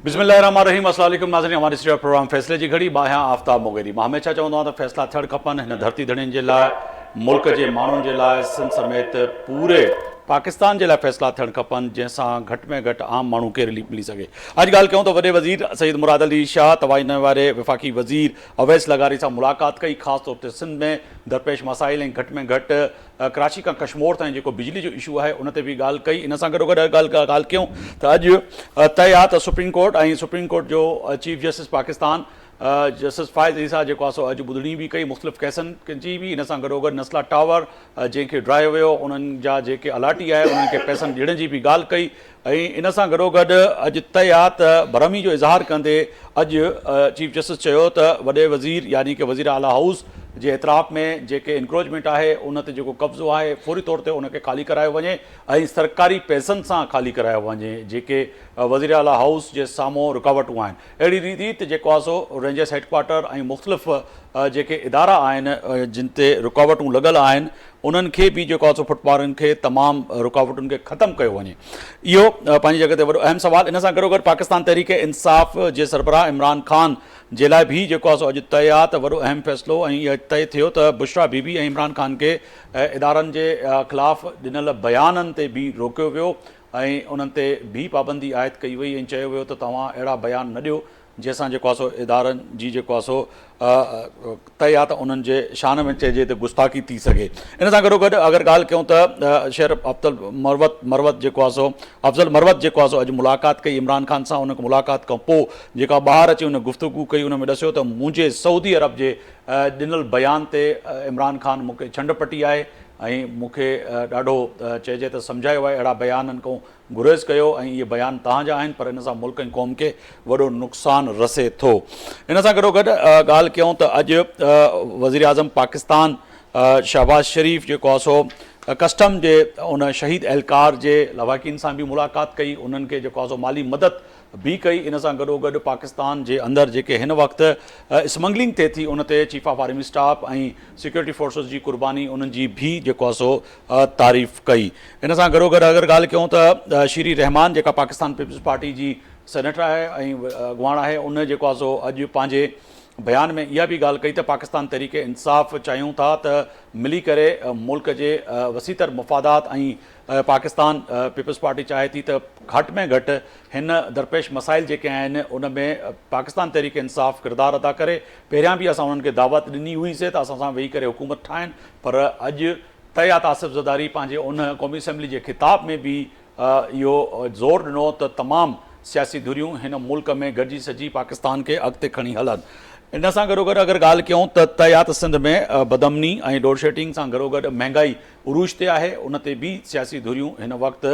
बिस्मिल्लाहिर्रहमानिर्रहीम। अस्सलाम वालेकुम नाज़रीन, हमारे स्टूडियो प्रोग्राम फ़ैसले जी घड़ी बाहियां आफ्ताब मोगेरी। मां हमेशा चवंदो आहियां त फ़ैसला थियण खपनि हिन धरती धड़ियुनि जे लाइ, मुल्क जे माण्हुनि जे लाइ, सिंध समेत पूरे पाकिस्तान जे लाइ फ़ैसला थियण खपनि जंहिंसां घटि में घटि आम माण्हू खे रिलीफ मिली सघे। अॼु ॻाल्हि कयूं त वॾे वज़ीर सईद मुराद अली शाह तवाइने वारे वफ़ाक़ी वज़ीर अवैस लगारी सां मुलाक़ात कई। ख़ासि तौर ते सिंध में दरपेश मसाइल ऐं घटि में घटि कराची खां कश्मीर ताईं जेको बिजली जो इशू आहे उन ते बि ॻाल्हि कई। इन सां गॾोगॾु ॻाल्हि कयूं त अॼु तय आहे त सुप्रीम कोर्ट जो chief justice Pakistan justice Faiz Isa जेको आहे सो अॼु ॿुधणी बि कई मुख़्तलिफ़ केसनि जी बि। इन सां गॾोगॾु नस्ला टावर जंहिंखे ड्राए वियो उन्हनि जा जेके अलाटी आहे उन्हनि खे पैसनि ॾियण जी बि ॻाल्हि कई। ऐं इन सां गॾोगॾु अॼु तय आहे त बरहमी जो इज़हार कंदे अॼु चीफ जस्टिस चयो त वॾे वज़ीर यानी कि वज़ीर आला हाउस जे एतराफ़ में जेके इंक्रोचमेंट आहे उन ते जेको कब्ज़ो आहे फौरी तौर ते उनखे ख़ाली करायो वञे ऐं सरकारी पैसनि सां ख़ाली करायो वञे जेके वज़ीर आला हाउस जे साम्हूं रुकावटूं आहिनि। अहिड़ी रीति जेको आहे सो रेंजर्स हेडक्वार्टर ऐं मुख़्तलिफ़ जेके इदारा आहिनि जिन ते रुकावटूं लॻल आहिनि उन्हनि खे बि जेको आहे सो फुटपाथनि खे तमामु रुकावटुनि खे ख़तमु कयो वञे। इहो पंहिंजी जॻह ते वॾो अहम सुवाल। इन सां गॾोगॾु पाकिस्तान तहरीक इंसाफ़ जे सरबराह इमरान ख़ान जे लाइ बि जेको आहे सो अॼु तय आहे त वॾो अहम फ़ैसिलो ऐं इहो तय थियो त बुशरा बीबी ऐं इमरान ख़ान खे इदारनि जे ख़िलाफ़ु ॾिनल बयाननि ते बि रोकियो वियो ऐं उन्हनि ते बि पाबंदी आयद कई वई ऐं चयो वियो त तव्हां अहिड़ा बयान न ॾियो जंहिंसां जेको आहे सो इदारनि जी जेको आहे सो तय आहे त उन्हनि जे शान में चइजे त गुस्ताखी थी सघे। इन सां गॾोगॾु अगरि ॻाल्हि कयूं त शेर मरवत जेको आहे सो अफ़ज़ल मरवत जेको आहे सो अॼु मुलाक़ात कई इमरान ख़ान सां। उन मुलाक़ात खां पोइ जेका ॿाहिरि अची उन गुफ़्तगू कई उन में ॾसियो त मुंहिंजे सऊदी अरब जे ॾिनल बयान ते इमरान ख़ान मूंखे छंड पटी आहे ऐं मूंखे ॾाढो चइजे त सम्झायो आहे अहिड़ा बयाननि खां गुरेज़ कयो ऐं इहे बयान तव्हांजा आहिनि पर इन सां मुल्क ऐं क़ौम खे वॾो नुक़सानु रसे थो। इन सां गॾोगॾु ॻाल्हि कयूं त अॼु वज़ीर आज़म पाकिस्तान शहबाज़ शरीफ़ जेको आहे सो कस्टम जे उन शहीद एहलकार जे लवाकिन सां बि मुलाक़ात कई उन्हनि खे जेको आहे सो माली मदद बि कई। इन सां गॾोगॾु पाकिस्तान जे अंदरि जेके हिन वक़्तु स्मगलिंग थिए थी उन ते चीफ ऑफ आर्मी स्टाफ ऐं सिक्योरिटी फोर्सिस जी कुर्बानी उन्हनि जी बि जेको आहे सो तारीफ़ कई। इन सां गॾोगॾु अगरि ॻाल्हि कयूं त शीरी रहमान जेका पाकिस्तान पीपल्स पार्टी जी सेनेटर आहे ऐं अॻुवाण आहे उन जेको आहे सो अॼु पंहिंजे बयान में इहा बि ॻाल्हि कई त पाकिस्तान तहरीक इंसाफ़ चाहियूं था त मिली करे मुल्क जे वसीतर मुफ़ादात ऐं पाकिस्तान पीपल्स पार्टी चाहे थी त घटि में घटि हिन दरपेश मसाइल जेके आहिनि उन में पाकिस्तान तहरीक इंसाफ़ किरदारु अदा करे। पहिरियां बि असां उन्हनि खे दावत ॾिनी हुईसीं त असां सां वेही करे हुकूमत ठाहिनि पर अॼु तय आहे त आसिफ़ ज़रदारी पंहिंजे उन क़ौमी असैम्बली जे ख़िताब में बि इहो ज़ोर ॾिनो त तमामु सियासी धुरियूं हिन मुल्क में गॾिजी सॼी पाकिस्तान खे अॻिते खणी हलनि। इन सां गॾोगॾु अगरि ॻाल्हि कयूं त तय आहे त सिंध में बदमनी ऐं लोड शेडिंग सां गॾोगॾु महांगाई उरूज ते आहे उन ते बि सियासी धुरियूं हिन वक़्तु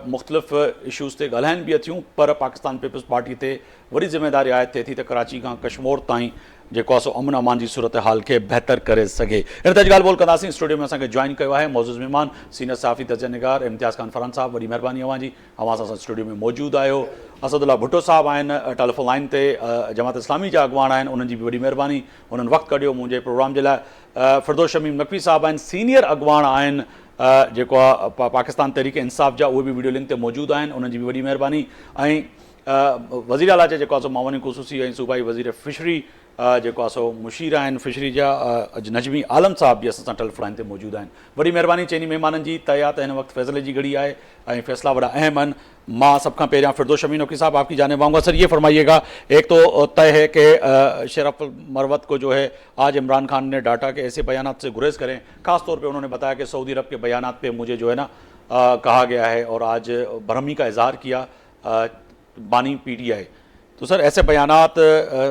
मुख़्तलिफ़ इशूज़ ते ॻाल्हाइनि बि अथियूं पर पाकिस्तान पीपल्स पार्टी ते वॾी ज़िम्मेदारी आयद थिए थी त कराची खां कश्मीर ताईं जेको आहे सो अमन अमान जी सूरत हाल खे बहितर करे सघे। इन ते अॼु ॻाल्हि ॿोल कंदासीं। स्टूडियो में असांखे जॉइन कयो आहे मौजूज़ महिमान सीनियर सहाफ़ी तजनिगार इम्तियाज़ खान फरहान साहब। वॾी महिरबानी अव्हां जी अव्हां सां स्टूडियो में मौजूदु आहियो। असदुल्ला भुट्टो साहब आहिनि टेलीफोन लाइन ते जमात इस्लामी जा अॻुवाण आहिनि उन्हनि जी बि वॾी महिरबानी उन्हनि वक़्तु कढियो मुंहिंजे प्रोग्राम जे लाइ। फिरदौस शमीम नक़वी साहब आहिनि सीनियर अॻुवाण आहिनि जेको आहे पाकिस्तान तहरीक इंसाफ़ जा उहे बि वीडियो लिंक ते मौजूदु आहिनि उन्हनि जी बि वॾी महिरबानी। ऐं वज़ीर आला जेको आहे सो मावनी ख़ुसूसी ऐं सूबाई वज़ीर फिशरी जेको आहे सो मुशीर आहिनि फिशरी जा अॼु नजमी आलम साहब बि असां सां टेलीफोन लाइन ते मौजूदु आहिनि। वॾी महिरबानी चइनी महिमाननि जी। तय आहे त हिन वक़्तु फ़ैसले जी घड़ी आहे ऐं फ़ैसला वॾा अहम आहिनि। मां सब खां पहिरियां फिरदौस शमीम नक़वी साहब आपकी जानिब आऊँगा। सर ये फरमाइएगा एक तो तय है कि शेर मरवत को जो है आज इमरान खान ने डाटा के ऐसे बयानात से गुरेज करें। ख़ास तौर पे उन्होंने बताया कि सऊदी अरब के बयानात पे मुझे जो है ना कहा गया है और आज बरहमी का इजहार किया बानी PTI। तो सर ऐसे बयानात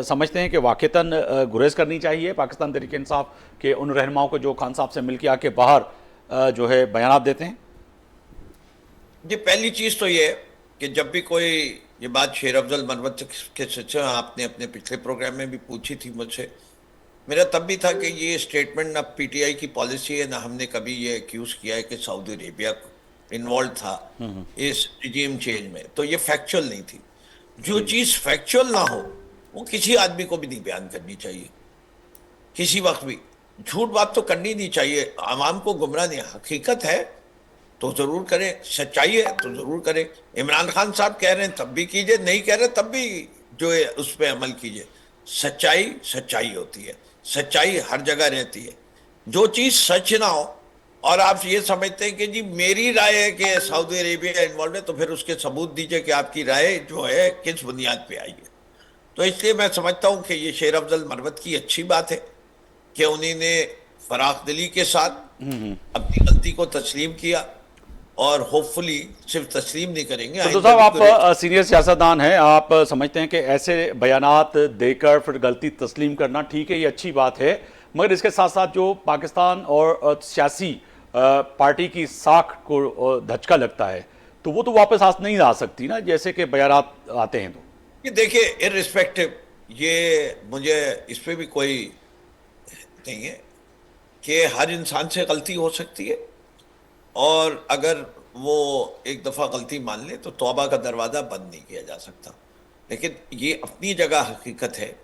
समझते हैं कि वाक़तन गुरेज करनी चाहिए पाकिस्तान तहरीक इंसाफ़ के उन रहनुमाओं को जो खान साहब से मिलकर आके बाहर जो है बयानात देते हैं? जी पहली चीज़ तो ये है कि जब भी कोई ये बात शेर अफजल मरवत के सिलसिले में आपने अपने पिछले प्रोग्राम में भी पूछी थी मुझसे, मेरा तब भी था कि ये स्टेटमेंट ना PTI की पॉलिसी है ना हमने कभी ये एक्यूज़ किया है कि सऊदी अरेबिया इन्वॉल्व था इस रिजीम चेंज में। तो ये फैक्चुअल नहीं थी। जो चीज़ फैक्चुअल ना हो वो किसी आदमी को भी नहीं बयान करनी चाहिए किसी वक्त भी। झूठ बात तो करनी नहीं चाहिए, आवाम को गुमराह नहीं। हकीकत है तो जरूर करें, सच्चाई है तो जरूर करें। इमरान खान साहब कह रहे हैं तब भी कीजिए, नहीं कह रहे तब भी जो है उस पर अमल कीजिए। सच्चाई सच्चाई होती है, सच्चाई हर जगह रहती है। जो चीज सच ना हो और आप ये समझते हैं कि जी मेरी राय है कि सऊदी अरेबिया इन्वॉल्व है, तो फिर उसके सबूत दीजिए कि आपकी राय जो है किस बुनियाद पे आई है। तो इसलिए मैं समझता हूं कि ये शेर अफजल मरवत की अच्छी बात है कि उन्होंने फराख दिली के साथ अपनी गलती को तस्लीम किया, और होपफुली सिर्फ तस्लीम नहीं करेंगे, तो आइंदा साहब भी आप कोई सीनियर सियासतदान हैं, आप समझते हैं कि ऐसे बयानात देकर फिर गलती तस्लीम करना ठीक है, ये अच्छी बात है, मगर इसके साथ साथ जो पाकिस्तान और सियासी पार्टी की साख को धचका लगता है तो वो तो वापस आ नहीं आ सकती ना, जैसे कि बयानात आते हैं तो। ये देखिए इररिस्पेक्टिव, ये मुझे इस पे भी कोई नहीं है कि हर इंसान से गलती हो सकती है, और अगर वो एक दफा गलती मान ले तो तौबा का दरवाजा बंद नहीं किया जा सकता। लेकिन ये अपनी जगह हकीकत है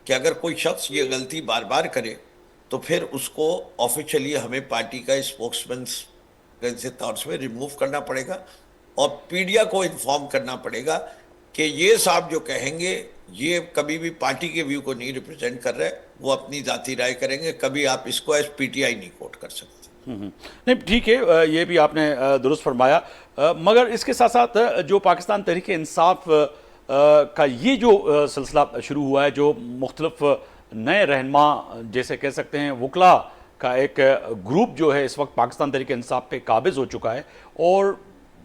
कि अगर कोई शख्स ये गलती बार बार करे तो फिर उसको ऑफिशियली हमें पार्टी का स्पोक्समैन के तौर से रिमूव करना पड़ेगा, और पीडिया को इन्फॉर्म करना पड़ेगा कि ये साहब जो कहेंगे ये कभी भी पार्टी के व्यू को नहीं रिप्रेजेंट कर रहे, वो अपनी जाती राय करेंगे, कभी आप इसको एज पीटीआई नहीं कोट कर सकते। नहीं ठीक है, ये भी आपने दुरुस्त फरमाया, मगर इसके साथ साथ जो पाकिस्तान तहरीक इंसाफ का ये जो सिलसिला शुरू हुआ है, जो मुख्तलिफ नए रहनुमा जैसे कह सकते हैं वकला का एक ग्रुप जो है इस वक्त पाकिस्तान तहरीक इंसाफ पे काबिज हो चुका है, और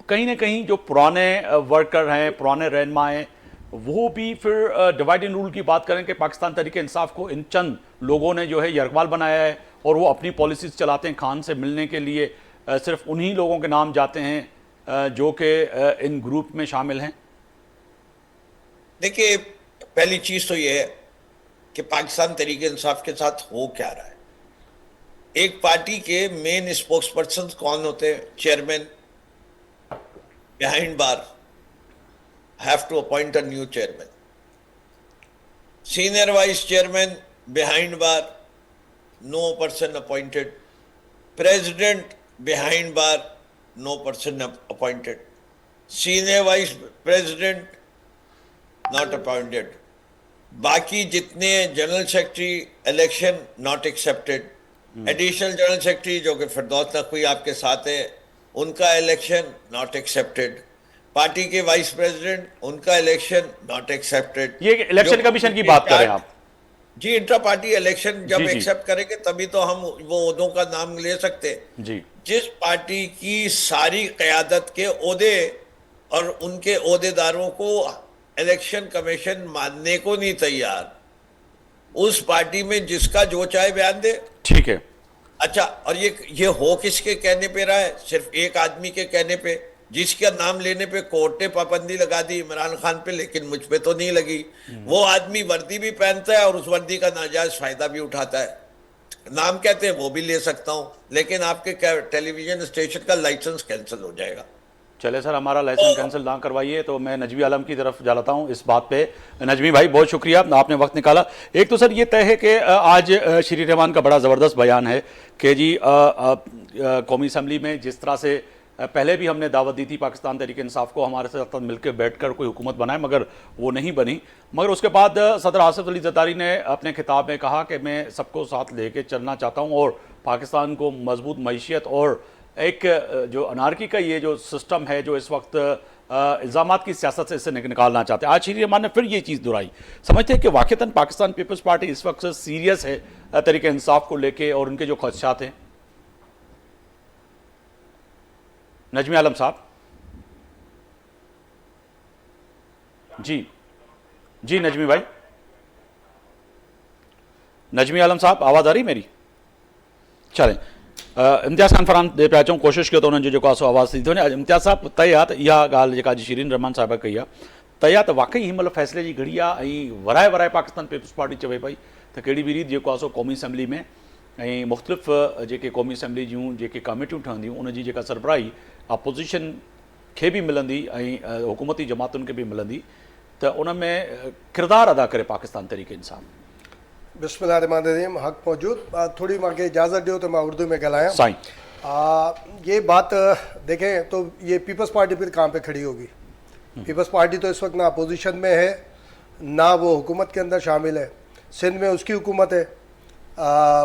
कहीं ना कहीं जो पुराने वर्कर हैं, पुराने रहनुमा हैं, वो भी फिर डिवाइड एंड रूल की बात करें कि पाकिस्तान तहरीक इंसाफ को इन चंद लोगों ने जो है यरगमाल बनाया है और वो अपनी पॉलिसीज चलाते हैं। खान से मिलने के लिए सिर्फ उन्हीं लोगों के नाम जाते हैं जो कि इन ग्रुप में शामिल हैं। देखिए पहली चीज तो ये है कि पाकिस्तान तहरीक इंसाफ के साथ हो क्या रहा है। एक पार्टी के मेन स्पोक्स पर्सन कौन होते हैं? Chairman behind bar have to appoint a new chairman. Senior vice chairman behind bar, no person appointed. President behind bar, no person appointed. Senior vice president not appointed. बाकी जितने general secretary election not accepted, additional general secretary जो कि फिरदौस नकवी आपके साथ है उनका election not accepted, party के vice president उनका इलेक्शन नॉट एक्सेप्टेड। ये इलेक्शन कमीशन की बात करें आप जी, इंट्रा पार्टी इलेक्शन जब जी, जी। एक्सेप्ट करेंगे तभी तो हम वो ओहदों का नाम ले सकते हैं। जी। जिस पार्टी की सारी क़यादत के ओहदे और उनके ओहदेदारों को इलेक्शन कमीशन मानने को नहीं तैयार, उस पार्टी में जिसका जो चाहे बयान दे। ठीक है। अच्छा, और ये हो किसके कहने पे रहा है? सिर्फ एक आदमी के कहने पे, जिसका नाम लेने पे कोर्ट ने पाबंदी लगा दी इमरान खान पे, लेकिन मुझ पे तो नहीं लगी। वो आदमी वर्दी भी पहनता है और उस वर्दी का नाजायज फायदा भी उठाता है। नाम कहते हैं वो भी ले सकता हूं, लेकिन आपके टेलीविजन स्टेशन का लाइसेंस कैंसिल हो जाएगा। चले सर, हमारा लाइसेंस कैंसिल ना करवाइए, तो मैं नजमी आलम की तरफ जाता हूँ इस बात पे। नजमी भाई बहुत शुक्रिया, आपने वक्त निकाला। एक तो सर ये तय है कि आज श्री रहमान का बड़ा ज़बरदस्त बयान है कि जी कौमी असम्बली में जिस तरह से पहले भी हमने दावत दी थी पाकिस्तान तहरीक इंसाफ को हमारे साथ मिलकर बैठकर कोई हुकूमत बनाए, मगर वो नहीं बनी। मगर उसके बाद सदर आसिफ अली ज़रदारी ने अपने खिताब में कहा कि मैं सबको साथ लेके चलना चाहता हूँ और पाकिस्तान को मजबूत मईशत और एक जो अनारकी का ये जो सिस्टम है जो इस वक्त इल्ज़ामात की सियासत से इसे निकालना चाहते हैं। आज श्री रहमान ने फिर ये चीज़ दोहराई। समझते हैं कि वाक़तन पाकिस्तान पीपल्स पार्टी इस वक्त सीरियस है तहरीक इंसाफ को लेके और उनके जो खदशात हैं? नजमी आलम साहब जी जी, नजमी भाई, नजमी आलम साहब आवाज़ आ रही मेरी? चलें, इम्तियाज़ खान फरहान दे पिया कोशिश कयो तो उन्होंने जो आवाज़ दी थी इम्तियाज़ साहब तय आहे त इहा ॻाल्हि जेका शिरीन रहमान साहिबा कई आहे तय आहे त वाकई हिन महिल फ़ैसिले जी घड़ी आहे ऐं वराए वराए पाकिस्तान पीपल्स पार्टी चवे पई त कहिड़ी बि रीति जेको आहे सो क़ौमी असम्बली में ऐं मुख़्तलिफ़ जेके क़ौमी असम्बली जूं जेके कमेटियूं ठहंदियूं उन जी जेका सरबराही अपोज़िशन खे बि मिलंदी ऐं हुकूमती जमातुनि खे बि मिलंदी त उन में किरदारु अदा करे पाकिस्तान तहरीक इंसाफ। बिस्मिल्लाहिर्रहमानिर्रहीम, हक़ मौजूद। थोड़ी मूंखे इजाज़त ॾियो त मां उर्दू में ॻाल्हायां। साईं ये बात देखें तो ये पीपल्स पार्टी फिर कहाँ पे खड़ी होगी? पीपल्स पार्टी तो इस वक्त ना अपोजिशन में है, ना वो हुकूमत के अंदर शामिल है। सिंध में उसकी हुकूमत है,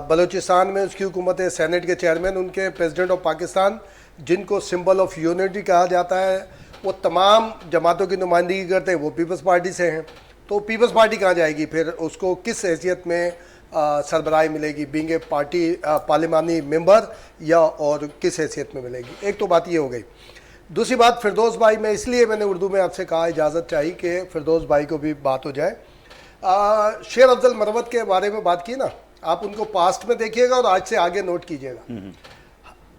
बलूचिस्तान में उसकी हुकूमत है, सेनेट के चेयरमैन उनके प्रेसिडेंट ऑफ पाकिस्तान, जिनको सिंबल ऑफ यूनिटी कहा जाता है, वो तमाम जमातों की नुमाइंदगी करते हैं, वो पीपल्स पार्टी से हैं। तो पीपल्स पार्टी कहाँ जाएगी फिर? उसको किस हैसियत में सरबराही मिलेगी? बीइंग ए पार्टी पार्लिमानी मेंबर, या और किस हैसियत में मिलेगी? एक तो बात ये हो गई। दूसरी बात, फिरदौस भाई, मैं इसलिए मैंने उर्दू में आपसे कहा, इजाज़त चाहिए कि फिरदौस भाई को भी बात हो जाए। शेर अफजल मरवत के बारे में बात की ना, आप उनको पास्ट में देखिएगा और आज से आगे नोट कीजिएगा।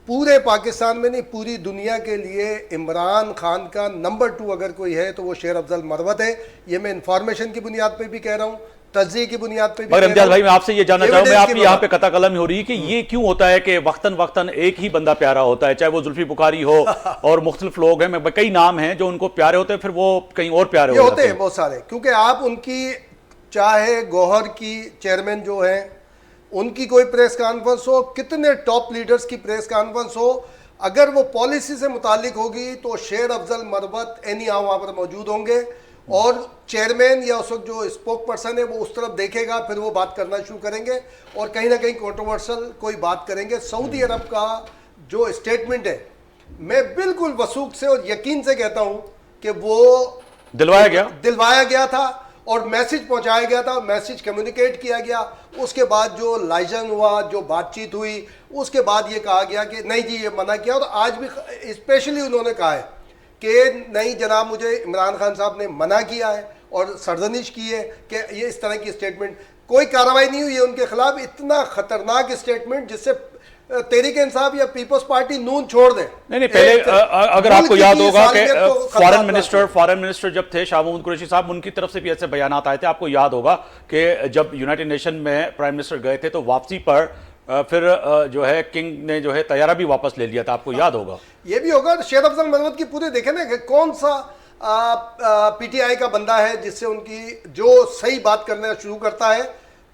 पूरे पाकिस्तान में नहीं, पूरी दुनिया के लिए इमरान खान का नंबर 2 अगर कोई है तो वो शेर अफजल मरवत है। ये मैं इंफॉर्मेशन की बुनियाद पे भी कह रहा हूँ, तज्ज़िए की बुनियाद पे भी मगर इम्तियाज भाई, मैं आपसे ये जानना चाहूंगा, मैं आपकी यहाँ पे कता कलम हो रही है कि ये क्यों होता है कि वक्तन वक्तन एक ही बंदा प्यारा होता है, चाहे वो जुल्फी बुखारी हो और मुख्तलिफ लोग हैं, कई नाम हैं जो उनको प्यारे होते हैं, फिर वो कहीं और प्यारे होते हैं बहुत सारे। क्योंकि आप उनकी, चाहे गौहर की चेयरमैन जो है, उनकी कोई प्रेस कॉन्फ्रेंस हो, कितने टॉप लीडर्स की प्रेस कॉन्फ्रेंस हो, अगर वो पॉलिसी से मुतालिक होगी तो शेर अफजल मरवत एनी वहाँ पर मौजूद होंगे, और चेयरमैन या उस वक्त जो स्पोक पर्सन है वो उस तरफ देखेगा, फिर वो बात करना शुरू करेंगे और कहीं ना कहीं कंट्रोवर्शियल कोई बात करेंगे। सऊदी अरब का जो स्टेटमेंट है, मैं बिल्कुल वसूख से और यकीन से कहता हूँ कि वो दिलवाया गया था और मैसेज पहुंचाया गया था, मैसेज कम्युनिकेट किया गया। उसके बाद जो लाइजन हुआ, जो बातचीत हुई, उसके बाद ये कहा गया कि नहीं जी, ये मना किया। और आज भी स्पेशली उन्होंने कहा है कि नहीं जनाब, मुझे इमरान खान साहब ने मना किया है और सरजनिश की है कि ये इस तरह की स्टेटमेंट, कोई कार्रवाई नहीं हुई है उनके खिलाफ। इतना खतरनाक स्टेटमेंट जिससे तहरीक इंसाफ या पीपल्स पार्टी नून छोड़ दे। नहीं, पहले अगर आपको याद होगा कि फॉरेन मिनिस्टर जब थे शाह महमूद कुरैशी साहब, उनकी तरफ से भी ऐसे बयानात आए थे। आपको याद होगा कि जब यूनाइटेड नेशन में प्राइम मिनिस्टर गए थे तो वापसी पर फिर जो है किंग ने जो है तैयारा भी वापस ले लिया था, आपको याद होगा। ये भी होगा। शेर अफजल मरवत की पूरे देखे ना कि कौन सा पीटीआई का बंदा है जिससे उनकी जो सही बात करना शुरू करता है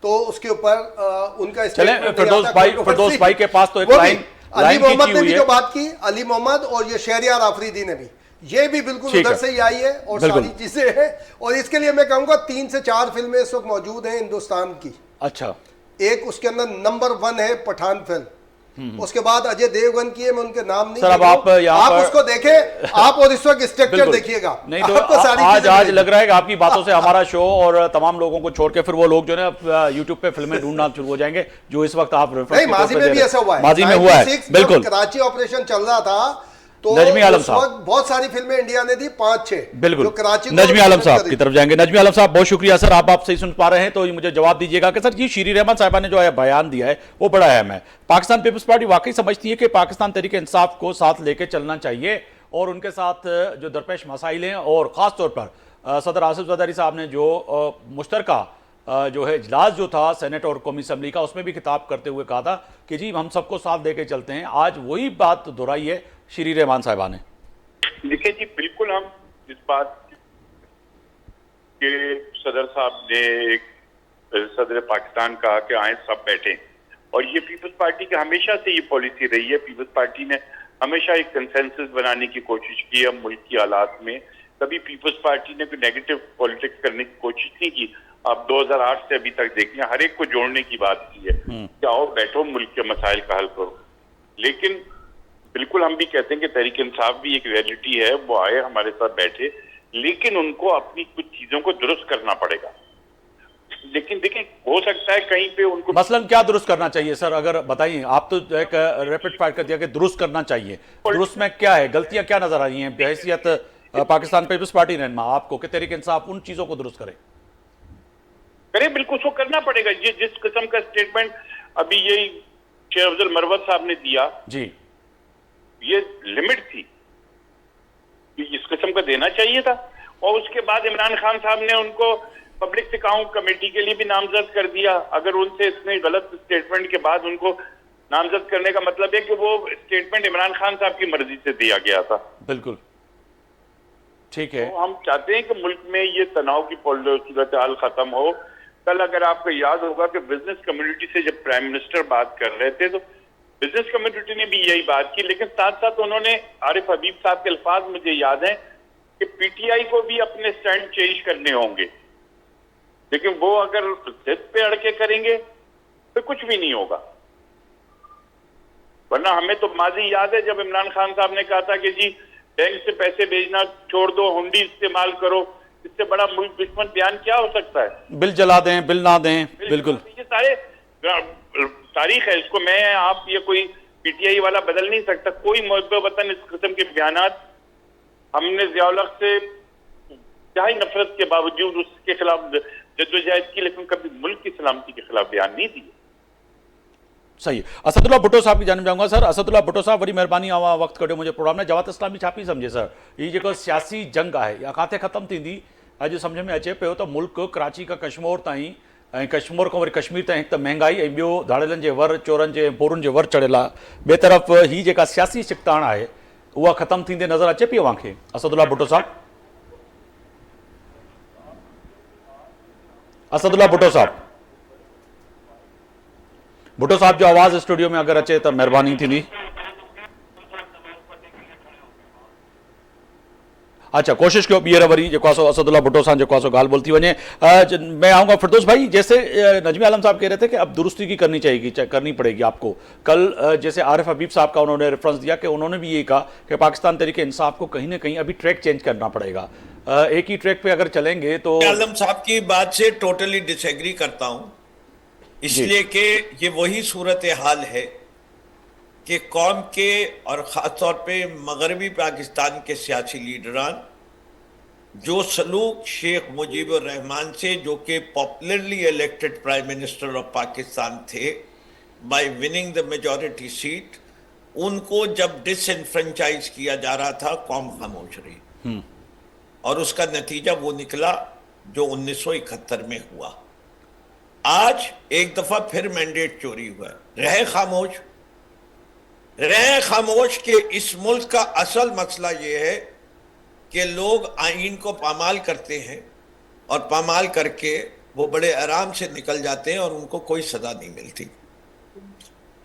तो उसके ऊपर उनका फिरदौस भाई के पास तो एक लाइन अली मोहम्मद ने भी जो बात की, अली मोहम्मद और ये शहरियार आफरीदी ने भी, ये भी बिल्कुल उधर से ही आई है और सारी चीजें हैं। और इसके लिए मैं कहूंगा 3 से 4 फिल्में इस वक्त मौजूद हैं हिंदुस्तान की। अच्छा, एक उसके अंदर नंबर 1 है पठान फिल्म, उसके बाद अजय देवगन की है, मैं उनके नाम नहीं, सर अब आप उसको देखें आप और इस वक्त स्ट्रक्चर देखिएगा। नहीं तो आज लग रहा है कि आपकी बातों से हमारा शो और तमाम लोगों को छोड़ के फिर वो लोग जो है यूट्यूब पे फिल्में ढूंढना शुरू हो जाएंगे, जो इस वक्त आप नहीं, माजी में भी ऐसा हुआ है, माजी में हुआ है बिल्कुल। कराची ऑपरेशन चल रहा था तो नजमी आलम साहब, बहुत सारी फिल्में इंडिया ने दी, 5-6 बिल्कुल। नजमी आलम साहब की तरफ जाएंगे। नजमी आलम साहब, बहुत शुक्रिया सर, आप सही सुन पा रहे हैं तो मुझे जवाब दीजिएगा कि सर ये शीरी रहमान साहिबा ने जो है बयान दिया है वो बड़ा अहम है। पाकिस्तान पीपल्स पार्टी वाकई समझती है कि पाकिस्तान तहरीक इंसाफ को साथ लेके चलना चाहिए और उनके साथ जो दरपेश मसाइल हैं, और खास तौर पर सदर आसिफ जरदारी साहब ने जो मुश्तरका जो है इजलास जो था सेनेट और कौमी असम्बली का, उसमें भी खिताब करते हुए कहा था कि जी हम सबको साथ देके चलते हैं। आज वही बात दोहराई है शीरी रहमान साहिबा ने। देखिए जी, बिल्कुल हम इस बात के सदर साहब ने एक सदर पाकिस्तान कहा कि आए सब बैठे, और ये पीपल्स पार्टी की हमेशा से ये पॉलिसी रही है। पीपल्स पार्टी ने हमेशा एक कंसेंसस बनाने की कोशिश की है मुल्क की हालात में। कभी पीपल्स पार्टी ने कोई नेगेटिव पॉलिटिक्स करने की कोशिश नहीं की। आप 2008 से अभी तक देखें, हर एक को जोड़ने की बात की है कि आओ बैठो मुल्क के मसाइल का हल करो। लेकिन बिल्कुल हम भी कहते हैं कि तहरीक इंसाफ भी एक रियलिटी है, वो आए हमारे साथ बैठे, लेकिन उनको अपनी कुछ चीजों को दुरुस्त करना पड़ेगा। लेकिन देखिए, हो सकता है कहीं पे उनको मसलन क्या दुरुस्त करना चाहिए सर, अगर बताइए। आप तो एक रैपिड फायर कर दिया कि दुरुस्त करना चाहिए, दुरुस्त में क्या है, गलतियां क्या नजर आ रही हैं बहैसियत पाकिस्तान पीपल्स पार्टी रहनुमा आपको कि तहरीक इंसाफ उन चीजों को दुरुस्त करे? बिल्कुल उसको करना पड़ेगा। ये जिस किस्म का स्टेटमेंट अभी यही शेर अफजल मरवत साहब ने दिया जी, ये लिमिट थी, इस किस्म का देना चाहिए था। और उसके बाद इमरान खान साहब ने उनको पब्लिक अकाउंट कमेटी के लिए भी नामजद कर दिया। अगर उनसे इतने गलत स्टेटमेंट के बाद उनको नामजद करने का मतलब है कि वो स्टेटमेंट इमरान खान साहब की मर्जी से दिया गया था। बिल्कुल ठीक है। तो हम चाहते हैं कि मुल्क में ये तनाव की सूरत हाल खत्म हो। कल अगर आपको याद होगा कि बिजनेस कम्युनिटी से जब प्राइम मिनिस्टर बात कर रहे थे तो बिजनेस कम्युनिटी ने भी यही बात की, लेकिन साथ साथ उन्होंने, आरिफ हबीब साहब के अल्फाज मुझे याद हैं कि पीटीआई को भी अपने स्टैंड चेंज करने होंगे, लेकिन वो अगर जिद पे अड़के करेंगे तो कुछ भी नहीं होगा। वरना हमें तो माजी याद है जब इमरान खान साहब ने कहा था कि जी बैंक से पैसे भेजना छोड़ दो, हुंडी इस्तेमाल करो, इससे बड़ा मुल्क दुश्मन बयान क्या हो सकता है? बिल जला दें, बिल ना दें, बिल्कुल। ये सारे तारीख है, इसको मैं आप ये कोई पीटीआई वाला बदल नहीं सकता। कोई मुहब्बे वतन इस किस्म के बयानात हमने ज़ियाउल हक से चाहे नफरत के बावजूद उसके खिलाफ जद्दोजहद की, लेकिन कभी मुल्क की सलामती के खिलाफ बयान नहीं दिए। सही। असदुल्ला भुट्टो साहब की जानब जाऊंगा। सर, असदुल्ला भुट्टो साहब वरी मेहरबानी आवा वक्त कढियो मुझे प्रोग्राम में। जमात इस्लामी छा पई समझे सर, ये जेको सियासी जंग है या काथे खत्म थींदी अॼु समझ में अचे पियो त मुल्क कराची का कश्मीर ताईं ऐं कश्मीर खां वरी कश्मीर ताईं हिकु त महांगाई ऐं ॿियो धाड़ेलनि जे वर, चोरनि जे, पोरुनि जे वर चढ़ियल आहे। ॿिए तरफ़ ही जेका सियासी छिकताण आहे उहा ख़तमु थींदे नज़र अचे पई अव्हांखे असदुल्ला भुट्टो साहब? असदुल्ला भुट्टो साहब, भुट्टो साहब जो आवाज़ स्टूडियो में अगर अचे तो मेहरबानी थींदी। अच्छा, कोशिश कयो ॿीहर वरी जेको आहे सो असदुल्ला भुट्टो सां जेको आहे सो ॻाल्हि ॿोल थी वञे। मैं आऊँगा फिरदौस भाई, जैसे नजमी आलम साहब कह रहे थे कि अब दुरुस्ती की करनी पड़ेगी आपको। कल जैसे आरिफ हबीब साहब का उन्होंने रेफरेंस दिया कि उन्होंने भी ये कहा कि पाकिस्तान तरीके इंसाफ को कहीं ना कहीं अभी ट्रैक चेंज करना पड़ेगा। एक ही ट्रैक पे अगर चलेंगे तो आलम साहब की बात से टोटली डिसएग्री करता हूं, इसलिए कि ये वही सूरत हाल है कि कौम के और ख़ासतौर पे मगरबी पाकिस्तान के सियासी लीडरान जो सलूक शेख मुजीबुर रहमान से, जो कि popularly elected prime minister of Pakistan थे by winning the majority seat, उनको जब डिसइनफ्रेंचाइज किया जा रहा था कौम खामोश रही और उसका नतीजा वो निकला जो 1971 में हुआ। आज एक दफा फिर मैंडेट चोरी हुआ है। रहे खामोश के इस मुल्क का असल मसला यह है कि लोग आईन को पामाल करते हैं और पामाल करके वो बड़े आराम से निकल जाते हैं और उनको कोई सजा नहीं मिलती।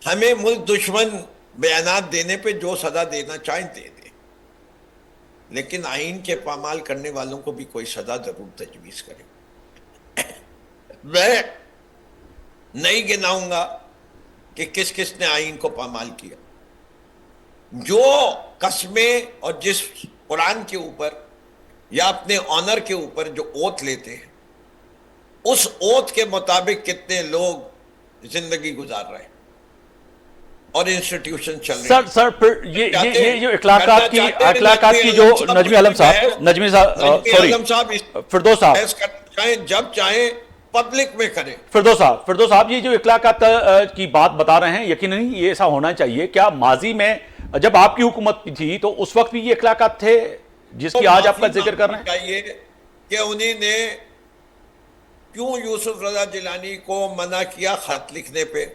हमें मुल्क दुश्मन बयानात देने पे जो सजा देना चाहें दे दे, लेकिन आईन के पामाल करने वालों को भी कोई सजा जरूर तजवीज करे। मैं नहीं गिनाऊंगा कि किस किस ने आईन को पामाल किया। जो कस्में और जिस कुरान के ऊपर या अपने ऑनर के ऊपर जो ओथ लेते हैं, उस ओथ के मुताबिक कितने लोग जिंदगी गुजार रहे हैं और इंस्टीट्यूशन चल रहे हैं। सर फिर ये जो इखलाकात की जो नजमी आलम साहब फिरदौस साहब जब चाहे पब्लिक में करें। फिरदौस साहब ये जो इखलाकात की बात बता रहे हैं, यकीनन ये ऐसा होना चाहिए। क्या माजी में जब आपकी हुकूमत थी तो उस वक्त भी ये इखलाकात थे जिसकी आज आपका जिक्र कर रहे हैं? कि उन्हीं ने क्यों यूसुफ रजा जिलानी को मना किया खत लिखने पे,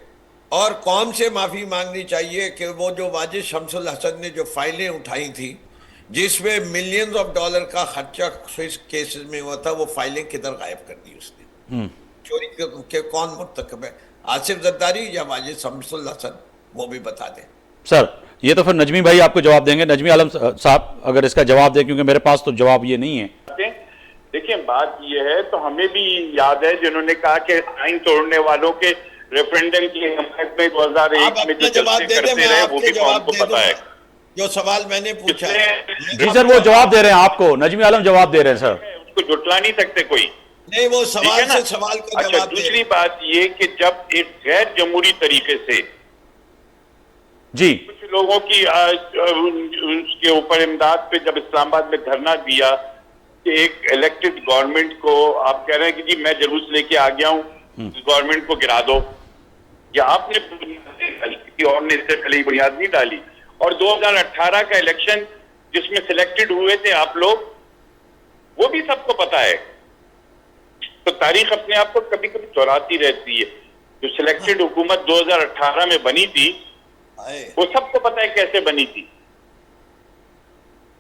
और कौम से माफी मांगनी चाहिए कि वो जो वाजिद शमसुल हसन ने जो फाइलें उठाई थी जिसमें मिलियंस ऑफ डॉलर का खर्चा स्विस केसेस में हुआ था, वो फाइलें किधर गायब कर दी उसने? चोरी के कौन मुर्तकब है, आसिफ जरदारी या वाजिद शमसुल हसन? वो भी बता दें। सर ये तो फिर नजमी भाई आपको जवाब देंगे। नजमी आलम साहब अगर इसका जवाब दें, क्योंकि मेरे पास तो जवाब ये नहीं है। देखिए बात ये है, तो हमें भी याद है जिन्होंने कहा कि आइन तोड़ने वालों के रेफरेंडम की हिमायत में 2001 में जो जलसे करते रहे वो भी कौन को पता है। जो सवाल मैंने पूछा जी सर, वो जवाब दे रहे हैं आपको, नजमी आलम जवाब दे रहे हैं सर। उसको जुटला नहीं सकते कोई। नहीं, वो सवाल से सवाल का जवाब। अच्छा, दूसरी बात ये कि जब एक गैर जमहूरी तरीके से जी कुछ लोगों की उसके ऊपर इमदाद पे जब इस्लामाबाद में धरना दिया कि एक इलेक्टेड गवर्नमेंट को आप कह रहे हैं कि जी मैं जुलूस लेके आ गया हूं, इस गवर्नमेंट को गिरा दो, या आपने किसी और ने इससे पहले बुनियाद नहीं डाली। और 2018 का इलेक्शन जिसमें सिलेक्टेड हुए थे आप लोग, वो भी सबको पता है। तो तारीख अपने आप को कभी कभी दोहराती रहती है। जो सिलेक्टेड हुकूमत 2018 में बनी थी वो सबको पता है कैसे बनी थी।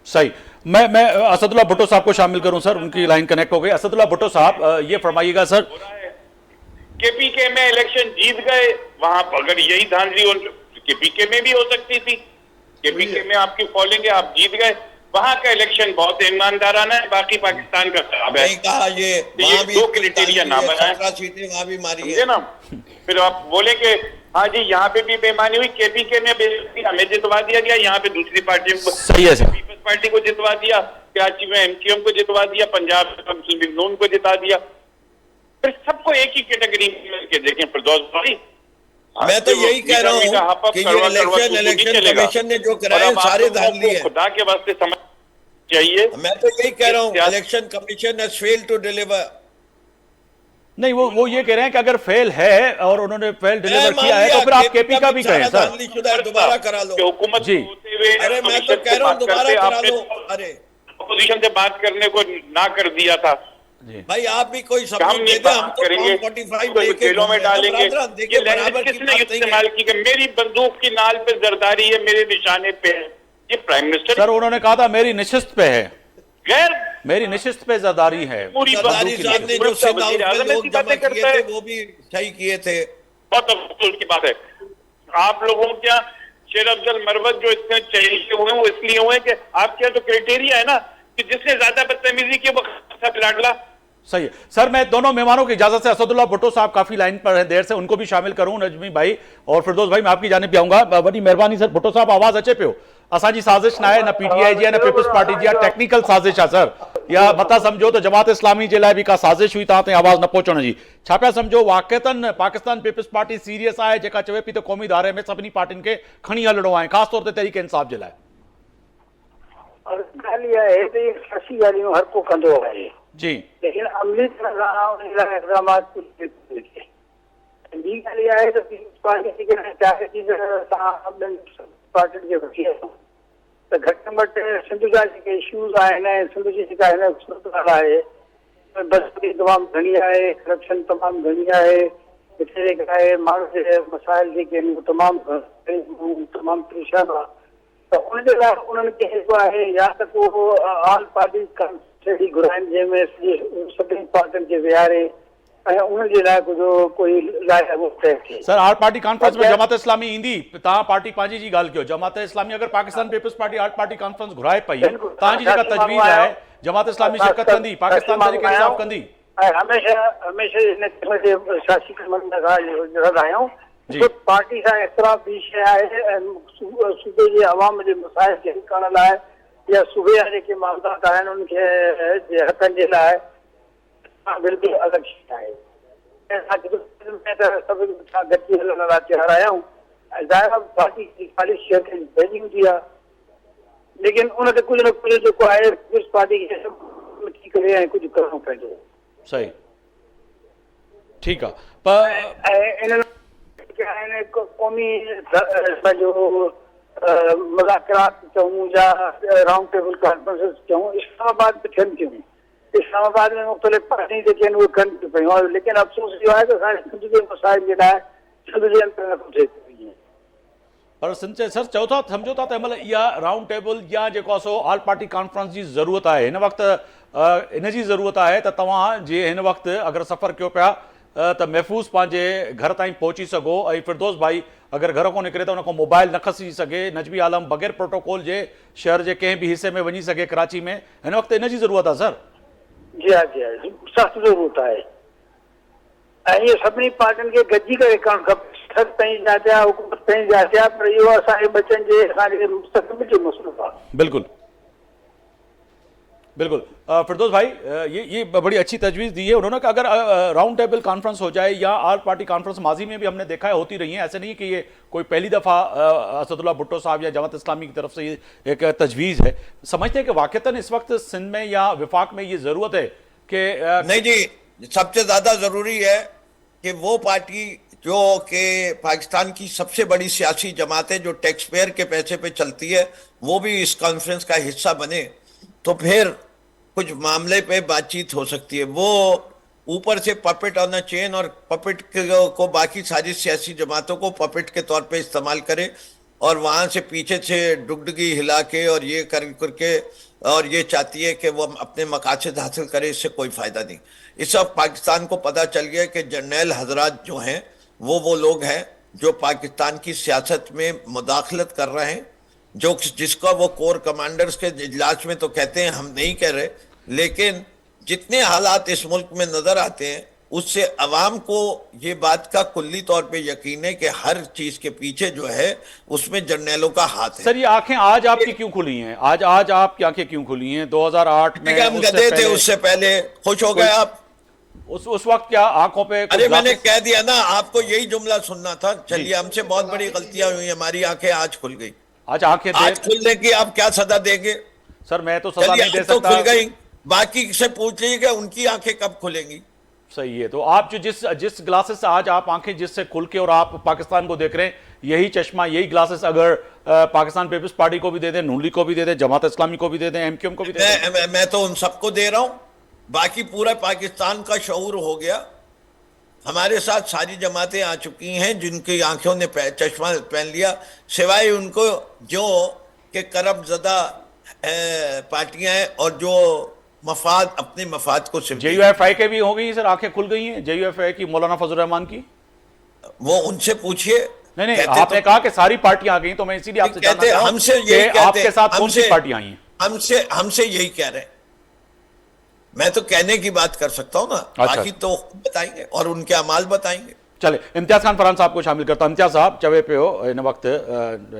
सही। मैं असदुल्ला भुट्टो साहब को शामिल करूं सर, उनकी लाइन कनेक्ट हो गई। असदुल्ला भुट्टो साहब ये फरमाइएगा सर, केपीके में इलेक्शन जीत गए, वहां पर अगर यही धांधली केपीके में भी हो सकती थी, केपीके में आपकी फॉलोइंग है, आप जीत गए। वहां का इलेक्शन बहुत ईमानदाराना है, बाकी पाकिस्तान का खराब है। नहीं कहा ये वहां भी दो क्राइटेरिया ना बनाए, 17 सीटें वहां भी मारी समझे है ना। फिर आप बोले कि हाँ जी यहाँ पे भी बेईमानी हुई, केपीके में बेइज्जती, हमें जितवा दिया गया, यहाँ पे दूसरी पार्टियों को, सही है सर। पीपल्स पार्टी को जितवा दिया, कराची में एमक्यूएम को जितवा दिया, पंजाब में मुस्लिम लीग नून को जिता दिया। फिर सबको एक ही कैटेगरी में के देखें फिरदौस भाई। मैं तो यही कह रहा हूँ कि ये इलेक्शन कमीशन ने जो कराए सारे धान लिए। खुदा के वास्ते समझ चाहिए। मैं तो यही कह रहा हूँ, election commission has failed to deliver. नहीं, वो ये कह रहे हैं कि अगर फेल है और उन्होंने फेल डिलीवर किया है तो फिर आप केपी का भी कहें सर। दोबारा करा लो हुकूमत जी। होते हुए अरे मैं तो कह रहा हूँ दोबारा करा लो। अरे अपोजिशन से बात करने को ना कर दिया था। भाई आप भी कोई हम सबूत नहीं दे दे, हम बात तो करेंगे, 45 कोई लेके जेलों में डालेंगे। देखिए ये बराबर लैंग्वेज की किसने बात नहीं इस्तेमाल है। की कि मेरी बंदूक की नाल पे जरदारी है, मेरे निशाने पे है। ये प्राइम मिनिस्टर सर उन्होंने कहा था मेरी निशिस्त पे है, गैर मेरी निशिस्त पे जरदारी है। पूरी सरदारी साहब ने जो सिंध हाउस में लोग जमा बातें किए करता थे है। वो भी सही किए थे। बहुत अफसोस की बात है। आप लोगों के यहाँ शेर अफजल मरवत जो इतने चाहिए हुए हैं वो इसलिए हुए कि आपके यहाँ तो क्राइटेरिया है ना कि जिसने ज्यादा बदतमीजी की वो सब लाडला। सही है सर। मैं दोनों मेहमानों की इजाजत से, असदुल्ला भुट्टो साहब काफी लाइन पर हैं देर से, उनको भी शामिल करूं, नजमी भाई और फिरदौस भाई मैं आपकी जानिब भी आऊंगा। बड़ी मेहरबानी सर, भुट्टो साहब आवाज अचे पियो, असांजी साजिश ना है, न पीटीआई जी है न पीपल्स पार्टी जी, टेक्निकल साजिश है सर, या मता समझो तो जमात इस्लामी जे लाइ भी का साजिश हुई तव्हां ताईं आवाज न पहुचण जी। छा पिया समझो वाक़तन पाकिस्तान पीपल्स पार्टी सीरियस आहे जेका चवे पई त क़ौमी दायरे में सभिनी पार्टियुनि खे खणी हलणो आहे, ख़ासि तौर ते तहरीक इंसाफ़ जे लाइ? और ॻाल्हि इहा आहे त सियासी ॻाल्हियूं हर को कंदो आहे, जी लेकिन अमली तरह सां उन लाइ इक़दामात कुझु ॿी ॻाल्हि इहा आहे त पीपल्स पार्टी जेकॾहिं चाहे थी त असां ॿियनि पार्टियुनि खे वठी अचूं त घटि में घटि सिंध जा जेके इशूज़ आहिनि ऐं सिंध जी जेका हिन सूरत आहे बदसरी तमामु घणी आहे, करप्शन तमामु घणी आहे, हिते जेका आहे माण्हू जे मसाइल जेके आहिनि उहे तमामु परेशान आहे। त उनजे लाइ उन्हनि खे जेको आहे या त को ऑल पार्टी कॉन्फ्रेंस घुराइनि जंहिंमें सभिनी पार्टियुनि खे विहारे ऐं उनजे लाइ कुझु कोई राय वो तय थिए। सर आल पार्टी कॉन्फ्रेंस में जमात इस्लामी ईंदी, तव्हां पार्टी पंहिंजी जी ॻाल्हि कयो, जमात इस्लामी अगर Pakistan peoples party all party conference घुराए पई, तव्हांजी जेका तजवीज़ आहे जमात इस्लामी शिरकत कंदी, पाकिस्तान तरीक़े इंसाफ़ कंदी? ऐं हमेशह हिन क़िस्म जे सियासी कमनि में रहिया आहियूं। पार्टी सां इख़्तिलाफ़ ॿी शइ आहे ऐं सूबे जे अवाम जे मसाइल खे हल करण लाइ या सूबे जा जेके मामलात आहिनि उनखे जे हक़नि जे लाइ बिल्कुलु अलॻि शइ आहे। सभु गॾिजी हलण लाइ तयारु आहियूं ऐं ज़ाहिर पार्टी जी ख़ाली शइ खे भेजी हूंदी आहे, लेकिन उनखे कुझु न कुझु जेको आहे पीपल्स पार्टी खे थी करे ऐं कुझु करणो पवंदो। सही, ठीकु आहे। पर ऐं इन्हनि क़ौमी जो मुज़ाकरात चऊं या राउंड टेबल कॉन्फ्रेंसिस चऊं इस्लामाबाद में थियनि थियूं, इस्लामाबाद में मुख़्तलिफ़ पार्टियूं जेके आहिनि उहे कनि थियूं पियूं, लेकिन अफ़सोस इहो आहे त असांजे सिंध जे मसाइल जे लाइ सिंध जे अंदरि नथो थिए पियो। पर सिंध सर चओ था, सम्झो था त महिल इहा राउंड टेबल या जेको आहे सो ऑल पार्टी कॉन्फ्रेंस जी ज़रूरत आहे, हिन वक़्तु इन जी ज़रूरत आहे त तव्हां जे हिन वक़्तु अगरि सफ़र कयो पिया त महफ़ूज़ पंहिंजे घर ताईं पहुची सघो, ऐं फिरदौस भाई अगरि घर खां निकिरे त उन खां मोबाइल न खसी सघे, नजबी आलम बग़ैर प्रोटोकॉल जे शहर जे कंहिं बि हिसे में वञी सघे कराची में, हिन वक़्तु इन जी ज़रूरत आहे सर? जी हा सख़्तु ज़रूरत आहे ऐं इहे सभिनी पार्टियुनि खे गॾिजी करे करणु खपे। सख़्तु पंहिंजी जात आहे, हुकूमत पंहिंजी जात आहे, पर इहो असांजे बचनि जे असांजे मुस्तक़बिल जो मसइलो आहे। बिल्कुल बिल्कुल। फिरदौस भाई ये बड़ी अच्छी तजवीज़ दी है उन्होंने कि अगर राउंड टेबल कॉन्फ्रेंस हो जाए या ऑल पार्टी कॉन्फ्रेंस माजी में भी हमने देखा है होती रही है, ऐसे नहीं कि ये कोई पहली दफ़ा असदुल्ला भुट्टो साहब या जमात इस्लामी की तरफ से ये एक तजवीज़ है, समझते हैं कि वाक़तन इस वक्त सिंध में या विफाक में ये ज़रूरत है कि नहीं जी, सबसे ज़्यादा ज़रूरी है कि वो पार्टी जो कि पाकिस्तान की सबसे बड़ी सियासी जमातें जो टैक्स पेयर के पैसे पे चलती है वो भी इस कॉन्फ्रेंस का हिस्सा बने, तो फिर कुछ मामले पे बातचीत हो सकती है। वो ऊपर से पपेट ऑन अ चेन और पपेट को बाकी सारी सियासी जमातों को पपेट के तौर पे इस्तेमाल करे और वहाँ से पीछे से डुगडुगी हिला के और ये करके और ये चाहती है कि वो अपने मकासद हासिल करे, इससे कोई फ़ायदा नहीं। इस सब पाकिस्तान को पता चल गया कि जर्नैल हजरात जो हैं वो लोग हैं जो पाकिस्तान की सियासत में मुदाखलत कर रहे हैं, जो जिसका वो कोर कमांडर्स के इजलास में तो कहते हैं, हम नहीं कह रहे, लेकिन जितने हालात इस मुल्क में नजर आते हैं उससे अवाम को ये बात का कुल्ली तौर पे यकीन है कि हर चीज के पीछे जो है उसमें जर्नैलों का हाथ है। सर ये आंखें आज आपकी क्यों खुली हैं? आज आपकी आंखें क्यों खुली हैं? 2008 में हम गधे थे, उससे पहले खुश हो गए आप? उस वक्त क्या आंखों पे अरे मैंने कह दिया ना आपको, यही जुमला सुनना था। चलिए, हमसे बहुत बड़ी गलतियां हुई, हमारी आंखें आज खुल गई। आज आंखें आज खुलने की आप क्या सजा देंगे? सर मैं तो सजा नहीं दे तो सकता। खुल गई, बाकी से पूछ लीजिएगा उनकी आंखें कब खुलेंगी। सही है। तो आप जो जिस ग्लासेस से आज आप आंखें जिससे खुल के और आप पाकिस्तान को देख रहे हैं, यही चश्मा, यही ग्लासेस अगर पाकिस्तान पीपल्स पार्टी को भी दे दें, नून लीग को भी दे दें, जमात इस्लामी को भी दे दें, एमक्यूएम को भी दे दें, मैं तो उन सबको दे रहा हूं। बाकी पूरा पाकिस्तान का शऊर हो गया। हमारे साथ सारी जमातें आ चुकी हैं जिनकी आंखों ने चश्मा पहन लिया, सिवाय उनको जो कि करब ज़दा पार्टियां हैं और जो मफाद, अपने मफाद को सिर्फ JUFI के भी हो गई सर, आंखें खुल गई हैं JUFI की, मौलाना फजल रहमान की। वो उनसे पूछिए। नहीं आपने कहा कि सारी पार्टियां आ गई, तो मैं इसीलिए आपसे जानना चाह रहा हूं हमसे कि यही आपके साथ कौन सी पार्टियां आई हैं? हमसे यही कह रहे हैं। मैं तो कहने की बात कर सकता हूं ना, बाकी तो बताएंगे और उनके अमाल बताएंगे। चले, इम्तियाज खान फरहान साहब को शामिल करता। इम्तियाज साहब चवे पे हो इन वक्त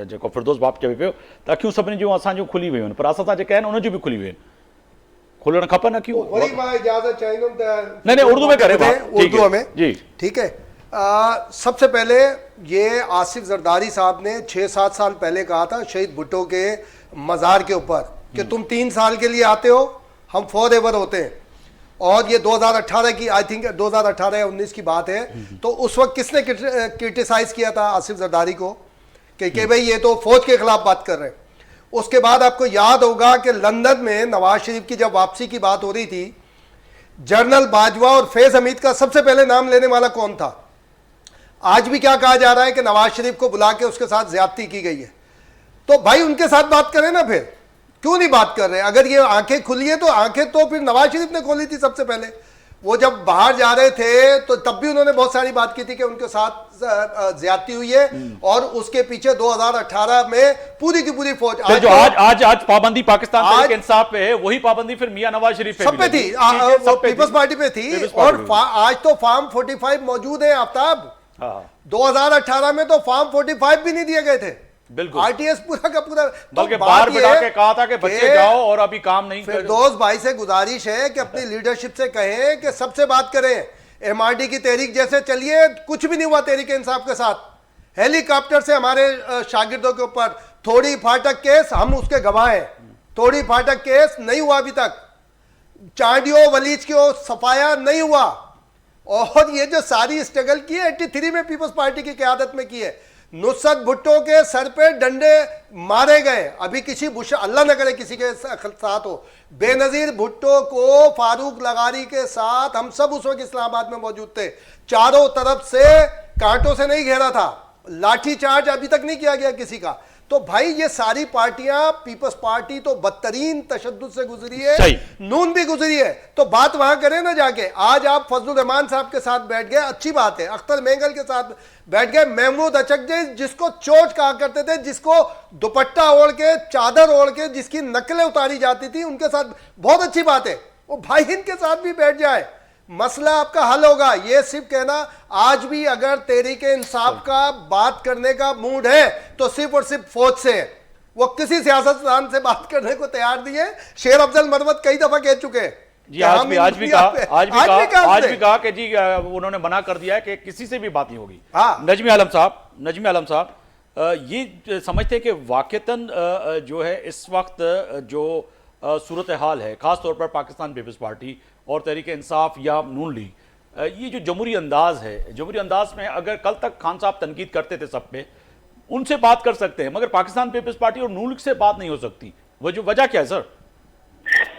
जो फिरदौस बाप चवे पे हो त क्यों सभिनी जूं असांजूं खुली वियूं आहिनि, पर असां सां जेके आहिनि उन जूं बि खुली वियूं आहिनि, खुलण खपनि क्यों? वरी मां इजाजत चाहींदुमि त नहीं उर्दू में करे, उर्दू में जी ठीक है। सबसे पहले ये आसिफ जरदारी साहब ने 6-7 साल पहले कहा था शहीद भुट्टो के मज़ार के ऊपर कि तुम 3 साल के लिए आते हो, हम फॉर एवर होते हैं। और ये 2018 की, आई थिंक 2018 या 19 की बात है। तो उस वक्त किसने क्रिटिसाइज किया था आसिफ जरदारी को कि भाई ये तो फौज के खिलाफ बात कर रहे हैं। उसके बाद आपको याद होगा कि लंदन में नवाज शरीफ की जब वापसी की बात हो रही थी, जनरल बाजवा और फैज हमीद का सबसे पहले नाम लेने वाला कौन था? आज भी क्या कहा जा रहा है कि नवाज शरीफ को बुला के उसके साथ ज्यादती की गई है। तो भाई उनके साथ बात करें ना, फिर क्यों नहीं बात कर रहे? अगर ये आंखें खुली है तो आंखें तो फिर नवाज शरीफ ने खोली थी सबसे पहले। वो जब बाहर जा रहे थे तो तब भी उन्होंने बहुत सारी बात की थी कि उनके साथ ज्यादती हुई है, और उसके पीछे 2018 में पूरी की पूरी फौज जो आज पाबंदी पाकिस्तान तहरीक इंसाफ पे है, वही पाबंदी फिर मियां नवाज शरीफ पे सब पे थी, पीपल्स पार्टी पे थी। और आज तो फार्म 45 मौजूद है आफ्ताब। 2018 में तो फार्म 45 भी नहीं दिए गए थे। बिल्कुल, आरटीएस पूरा का पूरा। बल्कि बाहर बिठा के कहा था कि बच्चे जाओ और अभी काम नहीं कर। फिरदौस भाई से गुजारिश है कि अपनी लीडरशिप से कहें कि सबसे बात करें। एमआरडी की तहरीक जैसे चलिए, कुछ भी नहीं हुआ तहरीक इंसाफ के साथ। हेलीकॉप्टर से हमारे शागिर्दों के ऊपर थोड़ी फाटक केस, हम उसके गवाह हैं। थोड़ी फाटक केस नहीं हुआ अभी तक, चांडियो वलीज की सफाया नहीं हुआ। और ये जो सारी स्ट्रगल की है 83 में पीपल्स पार्टी की क़यादत में की है। नुसरत भुट्टो के सर पे डंडे मारे गए। अभी किसी अल्लाह न करे किसी के साथ हो। बेनजीर भुट्टो को फारूक लगारी के साथ हम सब उस वक्त इस्लामाबाद में मौजूद थे। चारों तरफ से कांटों से नहीं घेरा था, लाठी चार्ज अभी तक नहीं किया गया किसी का। तो भाई ये सारी पार्टियां, पीपल्स पार्टी तो बदतरीन तशद्दुद से गुजरी है, नून भी गुजरी है। तो बात वहां करें ना जाके। आज आप फजलुर रहमान साहब के साथ बैठ गए, अच्छी बात है। अख्तर मेंगल के साथ बैठ गए। महमूद अचकजे जिसको चोट कहा करते थे, जिसको दुपट्टा ओढ़ के, चादर ओढ़ के जिसकी नकलें उतारी जाती थी, उनके साथ बहुत अच्छी बात है। वो भाई इनके साथ भी बैठ जाए, मसला आपका हल होगा। ये सिर्फ कहना, आज भी अगर तहरीक इंसाफ का बात करने का मूड है तो सिर्फ और सिर्फ फौज से है। वो किसी सियासतदान से बात करने को तैयार नहीं है। शेर अफजल मरवत कई दफा कह चुके हैं जी, आज भी कहा कि जी उन्होंने मना कर दिया है कि किसी से भी बात नहीं होगी। नजमी आलम साहब ये समझते हैं कि वाकईतन जो है इस वक्त जो सूरत हाल है, खास तौर पर पाकिस्तान पीपल्स पार्टी और तहरीक इंसाफ या नून लीग, ये जो जमहूरी अंदाज है, जमहूरी अंदाज में अगर कल तक खान साहब तनकीद करते थे सब पे, उनसे बात कर सकते हैं, मगर पाकिस्तान पीपल्स पार्टी और नून लीग से बात नहीं हो सकती। वजह क्या है सर?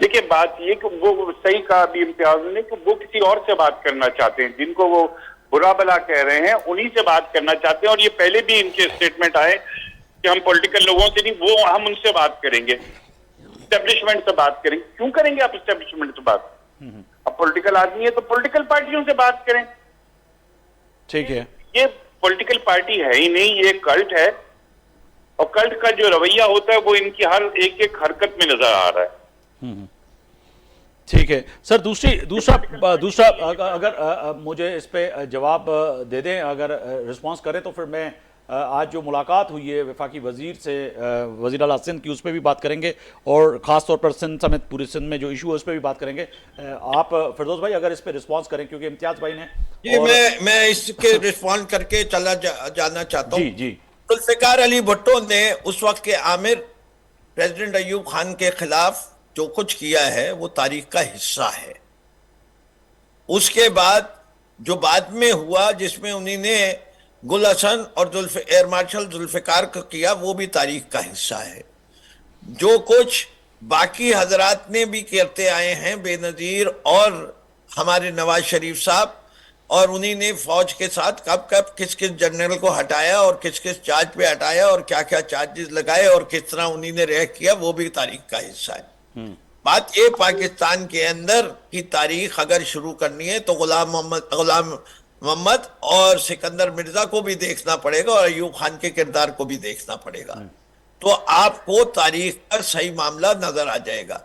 देखिए, बात ये कि वो सही कहा अभी इम्तियाज ने कि वो किसी और से बात करना चाहते हैं, जिनको वो बुरा भला कह रहे हैं उन्हीं से बात करना चाहते हैं। और ये पहले भी इनके स्टेटमेंट आए कि हम पॉलिटिकल लोगों से नहीं, वो हम उनसे बात करेंगे, एस्टेब्लिशमेंट से बात करेंगे। क्यों करेंगे आप एस्टेब्लिशमेंट से बात? अब पॉलिटिकल आदमी है तो पॉलिटिकल पार्टियों से बात करें। ठीक है। ये पॉलिटिकल पार्टी है ही नहीं, ये कल्ट है। और कल्ट का जो रवैया होता है वो इनकी हर एक एक हरकत में नजर आ रहा है। ठीक है सर, दूसरा अगर मुझे इस पे जवाब दे दें, अगर रिस्पांस करें तो फिर मैं आज जो मुलाकात हुई है वफाकी वजीर से, वजीर आला सिंध की, उस पर भी बात करेंगे और ख़ास तौर पर सिंध समेत पूरे सिंध में जो इशू है उस पर भी बात करेंगे। आप फिरदौस भाई अगर इस पर रिस्पांस करें, क्योंकि इम्तियाज भाई ने जी मैं इसके रिस्पॉन्ड करके जाना चाहता हूँ। जी जी। जुल्फिकार अली भुट्टो ने उस वक्त के आमिर प्रेसिडेंट अयूब खान के खिलाफ जो कुछ किया है वो तारीख का हिस्सा है। उसके बाद जो बाद में हुआ जिसमें उन्होंने गुल हसन और एयर मार्शल जुल्फिकार को किया वो भी तारीख का हिस्सा है। जो कुछ बाकी हजरात ने भी करते आए हैं, बेनजीर और हमारे नवाज शरीफ साहब, और उन्हीं ने फौज के साथ कब कब किस किस जनरल को हटाया और किस किस चार्ज पे हटाया और क्या क्या चार्जेस लगाए और किस तरह उन्हीं ने रह किया, वो भी तारीख का हिस्सा है। बात ये पाकिस्तान के अंदर की तारीख अगर शुरू करनी है तो गुलाम मोहम्मद और सिकंदर मिर्जा को भी देखना पड़ेगा और अयूब खान के किरदार को भी देखना पड़ेगा, तो आपको तारीख का सही मामला नजर आ जाएगा।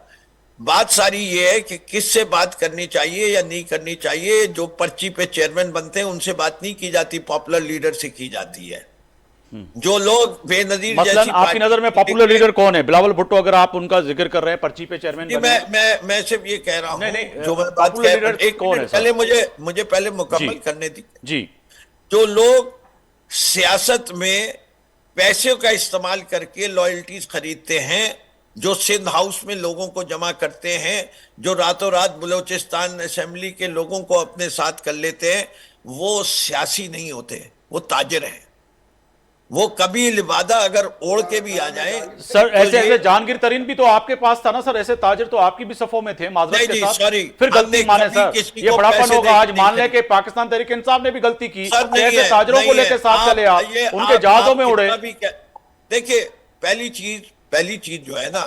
बात सारी ये है कि किससे बात करनी चाहिए या नहीं करनी चाहिए। जो पर्ची पे चेयरमैन बनते हैं उनसे बात नहीं की जाती, पॉपुलर लीडर से की जाती है। जो लोग बेनजीर मसलन आपकी नजर में पॉपुलर लीडर कौन है? बिलावल भुट्टो, अगर आप उनका जिक्र कर रहे हैं पर्ची पे चेयरमैन बने। मैं सिर्फ ये कह रहा हूँ, नहीं, जो मैं बात पॉपुलर लीडर एक कौन है? पहले मुझे पहले मुकम्मल करने दी। जी। जो लोग सियासत में पैसे का इस्तेमाल करके लॉयल्टीज खरीदते हैं, जो सिंध हाउस में लोगों को जमा करते हैं, जो रातों रात बलूचिस्तान असेंबली के लोगों को अपने साथ कर लेते हैं, वो सियासी नहीं होते, वो ताजिर हैं। वो कभी लिबादा अगर ओढ़ के भी आ जाए सर, तो ऐसे जहांगीर तरीन भी तो आपके पास था ना सर, ऐसे ताजिर तो आपकी भी सफों में थे माजरत के साथ। सॉरी, फिर गलती माने सर, ये बड़ापन होगा आज मान ले कि पाकिस्तान तहरीक इंसाफ ने भी गलती की, ऐसे ताजिरों को लेकर साथ चले आप, उनके जहाजों में उड़े। देखिए, पहली चीज जो है ना,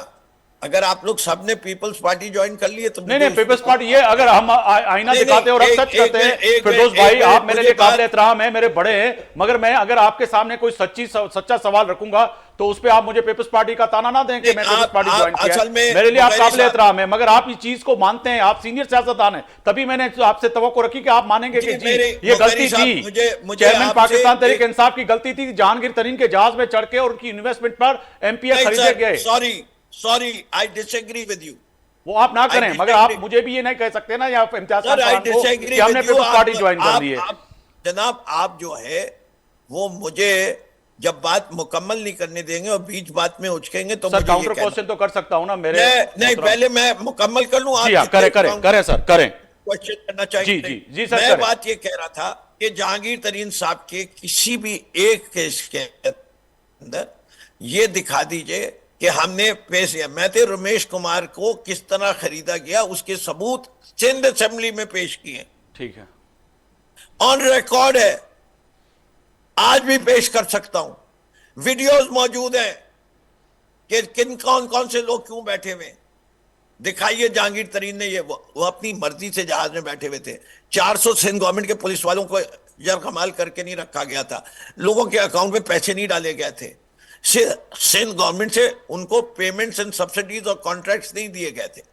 अगर आप लोग सबने पीपल्स पार्टी ज्वाइन कर लिए तो नहीं पीपल्स पार्टी, ये अगर हम आईना दिखाते हैं और अब सच करते हैं, फिरदौस भाई आप मेरे लिए काबिल एहतराम है, मेरे बड़े हैं, मगर मैं अगर आपके सामने कोई सच्चा सवाल रखूंगा तो उस पे आप मुझे पीपल्स पार्टी का ताना ना दें कि मैं पीपल्स पार्टी ज्वाइन किया। मेरे लिए आप काबिल एहतराम है, मगर आप इस चीज को मानते हैं, आप सीनियर सियासतदान हैं, तभी मैंने आपसे तवक्को रखी कि आप मानेंगे कि जी ये गलती थी, चेयरमैन पाकिस्तान तहरीक इंसाफ की गलती थी, जहांगीर तरीन के जहाज में चढ़ के और उनकी इन्वेस्टमेंट पर एमपीए खरीदे गए। Sorry, I disagree with you. वो आप ना करें, मगर आप मुझे भी ये नहीं कह सकते ना, या इम्तियाज कि हमने पीपल्स पार्टी ज्वाइन कर ली है। जनाब, आप जो है वो मुझे जब बात मुकम्मल नहीं करने देंगे और बीच बात में उचकेंगे तो सर काउंटर क्वेश्चन तो कर सकता हूं ना मेरे। नहीं, पहले मैं मुकम्मल कर लूं। जी हाँ, करें सर, करें। क्वेश्चन करना चाहिए। जी सर, मैं बात ये कह रहा था कि जहांगीर तरीन साहब के किसी भी एक केस के अंदर ये दिखा दीजिए कि हमने पेश किया। मैं तो रमेश कुमार को किस तरह खरीदा गया उसके सबूत सिंध असेंबली में पेश किए। ठीक है, ऑन रिकॉर्ड है, आज भी पेश कर सकता हूं। वीडियोस मौजूद हैं कि कौन कौन से लोग क्यों बैठे हुए। दिखाइए, जहांगीर तरीन ने वो अपनी मर्जी से जहाज में बैठे हुए थे। 400 सिंध गवर्नमेंट के पुलिस वालों को जरकमाल करके नहीं रखा गया था, लोगों के अकाउंट में पैसे नहीं डाले गए थे, सिंध गवर्नमेंट से उनको पेमेंट्स एंड सब्सिडीज और कॉन्ट्रैक्ट्स नहीं दिए गए थे।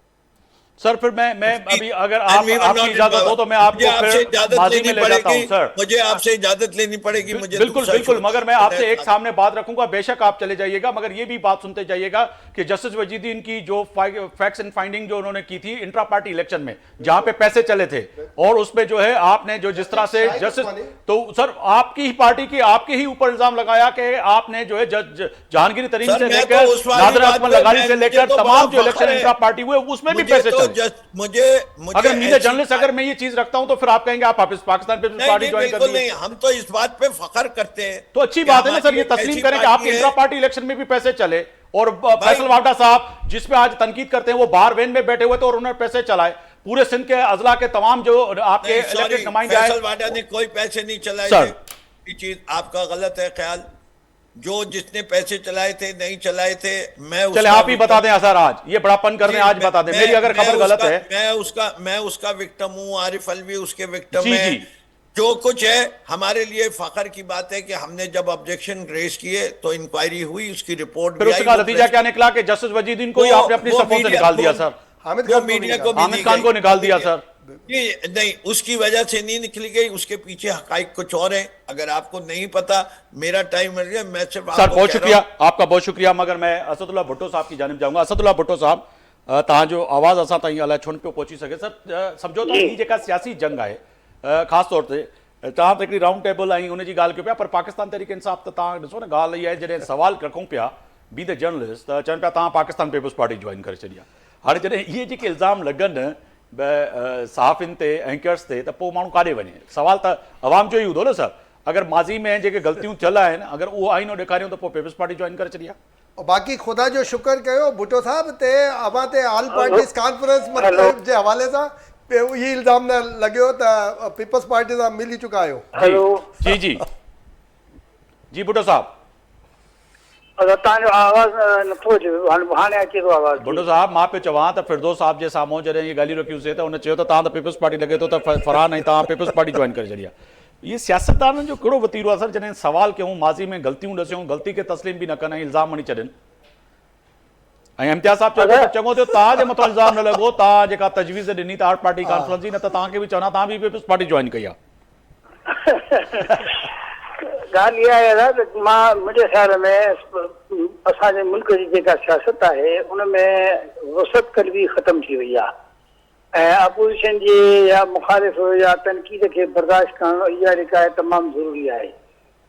सर फिर मैं अभी अगर आपकी इजाजत हो तो मैं आपको फिर माजी में ले जाता हूं सर। मुझे आपसे इजाजत लेनी पड़ेगी। मुझे बिल्कुल, मगर मैं आपसे एक सामने बात रखूंगा, बेशक आप चले जाइएगा, मगर ये भी बात सुनते जाइएगा कि जस्टिस वजीदुद्दीन की जो फैक्ट्स एंड फाइंडिंग जो उन्होंने की थी इंट्रा पार्टी इलेक्शन में, जहां पे पैसे चले थे, और उसमें जो है आपने जो जिस तरह से जस्टिस, तो सर आपकी ही पार्टी की आपके ही ऊपर इल्जाम लगाया कि आपने जो है जहांगीर तरीन से लेकर नादिर अहमद लगारी से लेकर तमाम जो इलेक्शन इंट्रा पार्टी हुए उसमें भी पैसे चले। मुझे अगर मीडिया जर्नलिस्ट अगर मैं ये चीज रखता हूं तो फिर आप कहेंगे आप पाकिस्तान पीपल्स पार्टी ज्वाइन कर ली। हम तो इस बात पे फख्र करते हैं। तो अच्छी बात है ना सर, ये तस्लीम करें कि आपके इंट्रा पार्टी इलेक्शन में भी पैसे चले, और फैसल वाडा साहब जिसपे आज तनकीद करते हैं वो बार वेन में बैठे हुए थे और उन्होंने पैसे चलाए। पूरे सिंध के अजला के तमाम जो आपके इलेक्टेड नुमाइंदे आए, फैसल वाडा ने कोई पैसे नहीं चलाए। ये चीज आपका गलत है ख्याल। जो जिसने पैसे चलाए थे नहीं चलाए थे, मैं चले आप ही बता दें सर, आज ये बड़ापन कर रहे हैं, आज बता दें, मेरी अगर खबर गलत है। मैं उसका विक्टिम हूं, आरिफ अलवी उसके विक्टिम है। जो कुछ है हमारे लिए फखर की बात है कि हमने जब ऑब्जेक्शन रेज किए तो इंक्वायरी हुई, उसकी रिपोर्ट फिर भी उसका आई, वो नतीजा क्या निकला कि जस्टिस वजीदुद्दीन को ही आपने अपनी सफों से निकाल दिया सर, हामिद वो खान को मीडिया भी को भी हामिद दी खान गई। को निकाल दिया सर। ये नहीं, उसकी वजह से नहीं निकली गई, उसके पीछे हकाइक कुछ और है। अगर आपको नहीं पता, मेरा टाइम मिल गया, मैं सिर्फ सर आपको बहुत कह रहा शुक्रिया, हूं। आपका बहुत शुक्रिया। मगर मैं असदुल्ला भुट्टो साहब की जानिब जाऊंगा। असदुल्ला भुट्टो साहब, तव्हां जो आवाज़ असां ताईं अलाए छो न पियो पहुची सघे सर। सम्झो था ही जेका सियासी जंग आहे, ख़ासि तौर ते तव्हां त हिकिड़ी राउंड टेबल ऐं उन जी ॻाल्हि कयो पिया, पर पाकिस्तान तहरीक इंसाफ़ त तव्हां ॾिसो न, ॻाल्हि इहा आहे जॾहिं सवाल रखूं पिया बी द जर्नलिस्ट, त चवनि पिया तव्हां पाकिस्तान पीपुल्स पार्टी ज्वाइन करे छॾी आहे। हाणे जॾहिं इहे जेके इल्ज़ाम लॻनि सहाफ़ियुनि ते, एंकर्स ते, त पोइ माण्हू काॾे वञे? सवाल त अवाम जो ई हूंदो न सर। अगर माज़ी में जेके ग़लतियूं थियल आहिनि, अगर उहो आईनो ॾेखारियूं त पोइ पीपुल्स पार्टी ज्वाइन करे छॾी आहे। और बाकी खुदा जो शुक्र कयो भुट्टो साहब ते अवां ते ऑल पार्टीज़ कॉन्फ्रेंस मतलब जे हवाले सां ये इल्ज़ाम न लॻियो त पीपल्स पार्टी सां मिली चुका आहियो। हेलो जी जी जी भुट्टो साहब, तव्हांजो आवाज़ नथो अचे, हाणे अचे थो आवाज़। भुट्टो साहब, मां पियो चवां त फिरदौस साहब जे साम्हूं जॾहिं इहे ॻाल्हियूं रखियूंसीं त हुन चयो त तव्हां त पीपुल्स पार्टी लॻे थो त फरहान ऐं तव्हां पीपुल्स पार्टी ज्वाइन करे छॾी आहे। इहे सियासतदाननि जो कहिड़ो वतीरो आहे सर, जॾहिं सवाल कयूं, माज़ी में ग़लतियूं ॾसियूं, ग़लती खे तस्लीम बि न कनि ऐं इल्ज़ाम हणी छॾनि। ऐं इम्तियाज़ साहब चयो त चङो थियो तव्हांजे मथां इल्ज़ाम न लॻो, तव्हां जेका तजवीज़ ॾिनी त आर्ट पार्टी कॉन्फ्रेंस जी, न त तव्हांखे बि चवंदा तव्हां बि पीपुल्स पार्टी ज्वाइन कई आहे। ॻाल्हि इहा आहे दादा, मां मुंहिंजे ख़्याल में असांजे मुल्क जी जेका सियासत आहे उन में वसत कलबी ख़तम थी वई आहे, ऐं अपोज़िशन जी या मुखालिफ़ या तनक़ीद खे बर्दाश्त करणु इहा जेका आहे तमामु ज़रूरी आहे।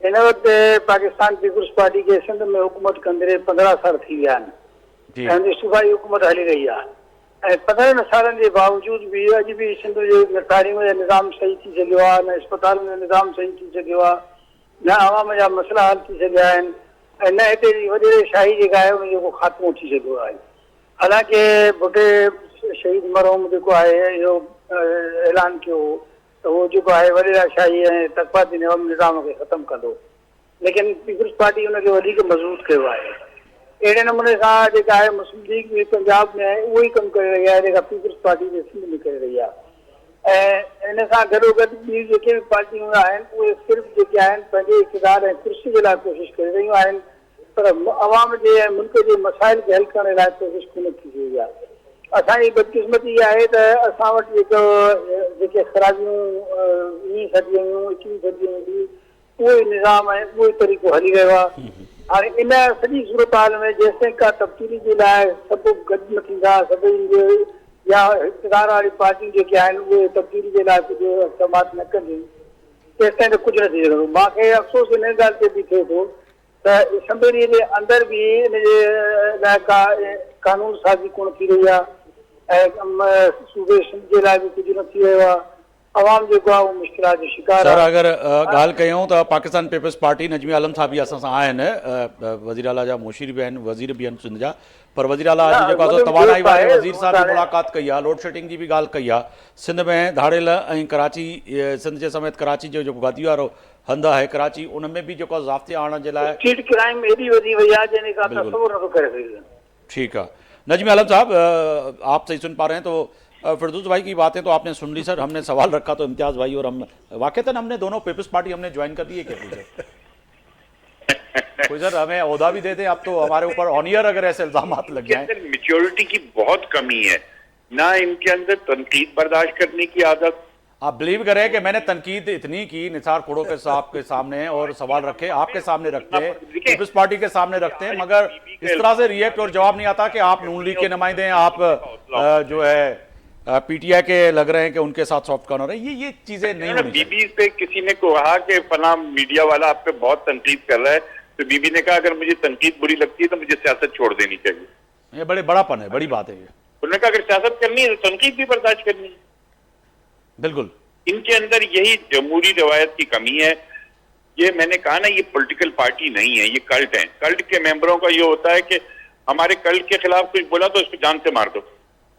हिन वक़्तु पाकिस्तान पीपुल्स पार्टी खे सिंध में हुकूमत कंदे 15 साल थी विया आहिनि ऐं हुनजी सूबाई हुकूमत हली रही आहे, ऐं 15 सालनि जे बावजूद बि अॼु बि सिंध जे तालीम जो निज़ाम सही थी सघियो आहे, न इस्पतालुनि जो निज़ाम सही थी सघियो आहे, न आवाम जा मसइला हल थी सघिया आहिनि, ऐं न हिते जी वॾी शाही जेका आहे उनजो को ख़ात्मो थी सघियो आहे। हालांकि बुढे शहीद मरहूम जेको आहे इहो ऐलान कयो त उहो जेको आहे वॾी शाही ऐं तकवाती निज़ाम खे ख़तमु कंदो, लेकिन पीपुल्स पार्टी उनखे वधीक मज़बूत कयो आहे। अहिड़े नमूने सां जेका आहे मुस्लिम लीग बि पंजाब में आहे उहो ई कमु करे रही आहे जेका पीपुल्स पार्टी जे सिंध में करे रही आहे, ऐं इन सां गॾोगॾु ॿियूं जेके बि पार्टियूं आहिनि उहे सिर्फ़ु जेके आहिनि पंहिंजे इक़्तिदार ऐं कुर्सी जे लाइ कोशिशि करे रहियूं आहिनि, पर अवाम जे ऐं मुल्क जे मसाइल खे हल करण लाइ कोशिशि कोन थी रही आहे। असांजी बदकिस्मती इहा आहे त असां वटि जेके ख़राबियूं 20 सदियूं 21 सदियूं हुई उहो ई निज़ाम ऐं उहो ई तरीक़ो हली रहियो आहे। हाणे इन सॼी सूरत हाल में जेसिताईं का तब्दीली जे लाइ सभु गॾु न थींदा, सभई या इक़्तिदार वारी पार्टियूं जेके आहिनि उहे तब्दीली जे लाइ कुझु इक़दामात न कंदियूं, तेसिताईं त कुझु न थी सघंदो। मूंखे अफ़सोस इन ॻाल्हि ते बि थिए थो त असेंबली जे अंदरि बि इन जे लाइ का कानून साज़ी कोन थी रही आहे, ऐं सूबे सिंध जे लाइ बि कुझु न थी रहियो आहे। अवाम जेको आहे उहो मुश्किलात जो शिकार सर आहे। अगर ॻाल्हि कयूं त पाकिस्तान पीपुल्स पार्टी, नजमी आलम साहब बि असां सां आहिनि, वज़ीर आला जा मुशीर बि आहिनि, वज़ीर बि आहिनि सिंध जा, पर वज़ीर आला अॼु जेको आहे तवानाई वारे वज़ीर साहब जी मुलाक़ात कई आहे, लोड शेडिंग जी बि ॻाल्हि कई आहे, सिंध में धाड़ेल ऐं कराची, सिंध जे समेत कराची जो जेको गादी वारो हंधु आहे कराची, उन में बि जेको आहे ज़ाब्ते आणण जे लाइ स्ट्रीट क्राइम एॾी वधी वई आहे जंहिंजे का तसवुर नथो करे सघे। ठीक है नजमी आलम साहब, आप सही सुन पा रहे हैं तो फिरदौस भाई की बातें तो आपने सुन ली सर। हमने सवाल रखा तो इम्तियाज भाई और हम वाकईतन हमने दोनों पीपल्स पार्टी हमने ज्वाइन कर दी है क्या कोई सर हमें ओहदा भी दे दें, अब तो हमारे ऊपर ऑनियर अगर ऐसे इल्जाम लग जाए। मेच्योरिटी की बहुत कमी है ना, इनके अंदर तनकीद बर्दाश्त करने की आदत। आप बिलीव करें कि मैंने तनकीद इतनी की निसार खुड़ो के साहब के सामने और सवाल रखे, आपके सामने रखते हैं, पीपल्स पार्टी के सामने रखते हैं, मगर इस तरह से रिएक्ट और जवाब नहीं आता कि आप नून लीग के नुमाइंदे हैं, आप जो है पीटीआई के लग रहे हैं कि उनके साथ सॉफ्ट कॉर्नर है। ये चीजें नहीं होनी चाहिए। बीबी पे किसी ने कहा कि फला मीडिया वाला आप पे बहुत तनकीद कर रहा है, तो बीबी ने कहा अगर मुझे तनकीद बुरी लगती है तो मुझे सियासत छोड़ देनी चाहिए। ये बड़े बड़ापन है, बड़ी बात है ये। उन्होंने कहा अगर सियासत करनी है तो तनकीद भी बर्दाश्त करनी है। बिल्कुल इनके अंदर यही जमहूरी रवायत की कमी है। ये मैंने कहा ना, ये पॉलिटिकल पार्टी नहीं है, ये कल्ट है। कल्ट के मेंबरों का ये होता है कि हमारे कल्ट के खिलाफ कुछ बोला तो उसको जान से मार दो।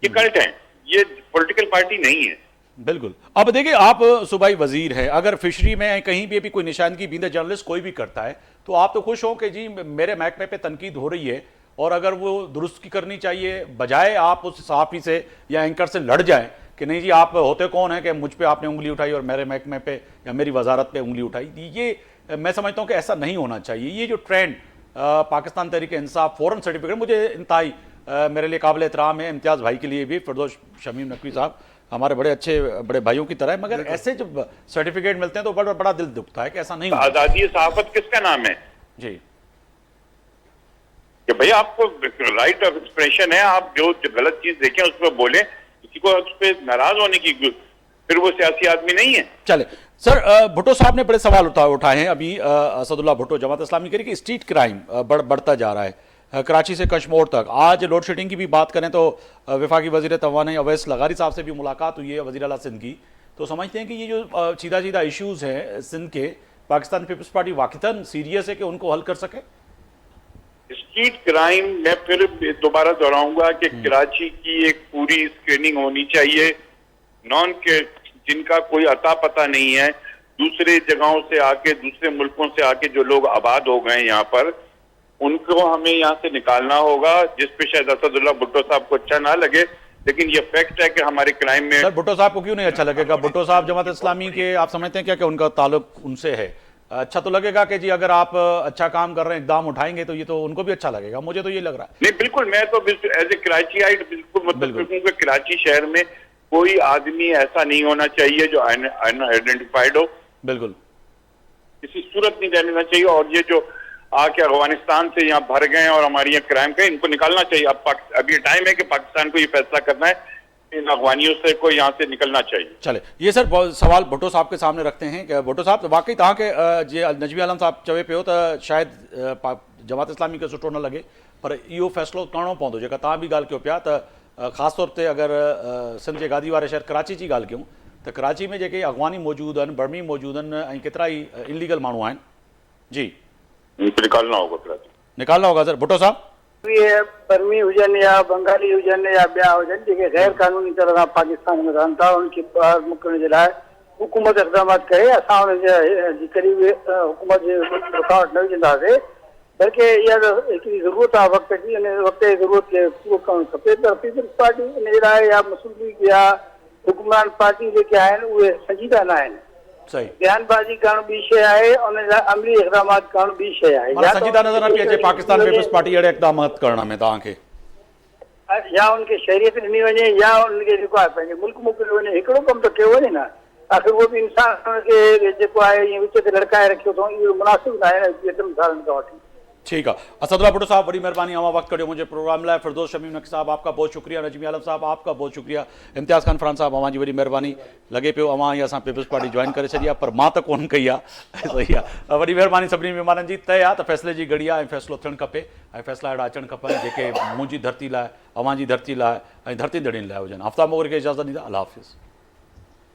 ये कल्ट है, ये पॉलिटिकल पार्टी नहीं है। बिल्कुल। अब देखिए, आप सूबाई वजीर हैं, अगर फिशरी में कहीं भी कोई निशानगी बींदे जर्नलिस्ट कोई भी करता है तो आप तो खुश हो कि जी मेरे महकमे पे तनकीद हो रही है, और अगर वो दुरुस्त की करनी चाहिए, बजाय आप उस सहाफ़ी से या एंकर से लड़ जाएं कि नहीं जी आप होते कौन है कि मुझ पे आपने उंगली उठाई और मेरे महकमे पे या मेरी वजारत पे उंगली उठाई। ये मैं समझता हूँ कि ऐसा नहीं होना चाहिए। ये जो ट्रेंड पाकिस्तान तहरीक इंसाफ फ़ौरन सर्टिफिकेट, मुझे इंतहाई मेरे लिए काबिल एहतराम है, इम्तियाज़ भाई के लिए भी, फिरदौस शमीम नकवी साहब हमारे बड़े अच्छे बड़े भाइयों की तरह है, मगर ऐसे जब सर्टिफिकेट मिलते हैं तो बड़ा बड़ा दिल दुखता है कि ऐसा नहीं होना चाहिए। आजादी सहाफत किसका नाम है जी, कि भैया आपको राइट ऑफ एक्सप्रेशन है, आप जो गलत चीज देखें उस पर बोले, किसी को उस पर नाराज होने की फिर वो सियासी आदमी नहीं है। चले सर, भुट्टो साहब ने बड़े सवाल उठाए हैं अभी, असदुल्ला भुट्टो जमात इस्लामी कह रही कि स्ट्रीट क्राइम बढ़ता जा रहा है कराची से कश्मीर तक। आज लोड शेडिंग की भी बात करें तो वफाकी वजीर तवानाई अवैस लगारी साहब से भी मुलाकात हुई है, वजीर आला सिंध की, तो समझते हैं कि ये जो सीधा सीधा इश्यूज हैं सिंध के, पाकिस्तान पीपल्स पार्टी वाकईतन सीरियस है कि उनको हल कर सके। स्ट्रीट क्राइम मैं फिर दोबारा दोहराऊंगा कि कराची की एक पूरी स्क्रीनिंग होनी चाहिए। नॉन के जिनका कोई अता पता नहीं है, दूसरे जगहों से आके, दूसरे मुल्कों से आके जो लोग आबाद हो गए यहाँ पर, उनको हमें यहाँ से निकालना होगा। जिस पे शायद असदुल्ला भुट्टो साहब को अच्छा ना लगे, लेकिन ये फैक्ट है कि हमारे क्राइम में। सर भुट्टो साहब को क्यों नहीं अच्छा लगेगा? भुट्टो साहब जमात इस्लामी के, आप समझते हैं क्या कि उनका ताल्लुक उनसे है? अच्छा तो लगेगा कि जी अगर आप अच्छा काम कर रहे हैं, इकदाम उठाएंगे तो ये तो उनको भी अच्छा लगेगा, मुझे तो ये लग रहा है। नहीं बिल्कुल, मैं तो एज ए कराचीआइट बिल्कुल मतलब कि कराची शहर में कोई आदमी ऐसा नहीं होना चाहिए जो अनआइडेंटिफाइड हो, बिल्कुल किसी सूरत नहीं रहना चाहिए। और ये जो आके अफगानिस्तान से यहाँ भर गए और हमारी यहाँ क्राइम के, इनको निकालना चाहिए। अब ये टाइम है कि पाकिस्तान को ये फैसला करना है, इन अफगानियों से को यहाँ से निकलना चाहिए। चले, ये सर सवाल भुट्टो साहब के सामने रखते हैं कि भुट्टो साहब वाकई तव्हां के जे नजमी आलम साहब चवे पियो त शायद जमात इस्लामी खे सुठो न लगे, पर इहो फ़ैसिलो करिणो पवंदो। जेका तव्हां बि ॻाल्हि कयो पिया त ख़ासि तौर ते अगरि सिंध जे गादी वारे शहर कराची जी ॻाल्हि कयूं त कराची में जेके अफ़गानी मौजूदु आहिनि, बर्मी मौजूदु आहिनि ऐं केतिरा ई इलीगल माण्हू आहिनि जी, इनको निकालना होगा कराची, निकालना होगा। सर भुट्टो साहब, बर्मी हुजनि या बंगाली हुजनि या ॿिया हुजनि जेके गैर कानूनी तरह सां पाकिस्तान में रहनि था, उनखे ॿाहिरि मोकिलण जे लाइ हुकूमत इक़दाम करे। असां हुनजे करीब हुकूमत जे रुकावट न विझंदासीं, बल्कि इहा हिकिड़ी ज़रूरत आहे वक़्त जी, इन वक़्त जी ज़रूरत खे पूरो करणु खपे। त पीपल्स पार्टी इन जे लाइ या मुस्लिम लीग या हुकुमरान पार्टी जेके आहिनि उहे संजीदा न आहिनि। सही बयानबाज़ी करणु ॿी शइ आहे, उन लाइ अमली इक़दाम करणु ॿी शइ आहे। माना संजीदा नज़र न पई अचे पाकिस्तान पीपल्स पार्टी अहिड़े इक़दाम करण में तव्हांखे, या उनखे शहरियत ॾिनी वञे या उनखे जेको आहे पंहिंजे मुल्क मोकिलियो वञे। हिकिड़ो कमु त कयो वञे न, आख़िर उहो बि इंसान खे जेको आहे ईअं विच ते लड़काए रखियो अथऊं, इहो मुनासिबु न आहे न एतिरनि सालनि खां वठी। ठीक है। असदुल्ला भुट्टो साहब बड़ी मेहरबानी, अवां वक्त कड़ियो मुझे प्रोग्राम लाए। फिरदौस शमीम नकवी साहब आपका बहुत शुक्रिया, नजमी आलम साहब आपका बहुत शुक्रिया, इम्तियाज़ खान फरहान साहब अवां जी वड़ी मेहरबानी। लगे पियो अवां असां पीपल्स पार्टी ज्वाइन करे छॾी आहे, पर मां त कोन कई आहे। सही आहे, वॾी मेहरबानी सभिनी महिमाननि जी। तय आहे त फ़ैसिले जी घड़ी आहे ऐं फ़ैसिलो थियणु खपे ऐं फ़ैसिला अहिड़ा अचणु खपनि जेके मुंहिंजी धरती लाइ, अवां जी धरती लाइ ऐं धरती दड़ियुनि लाइ हुजनि। आफ्ताब मोगरे खे इजाज़त ॾींदा, अल्लाह हाफ़िज़।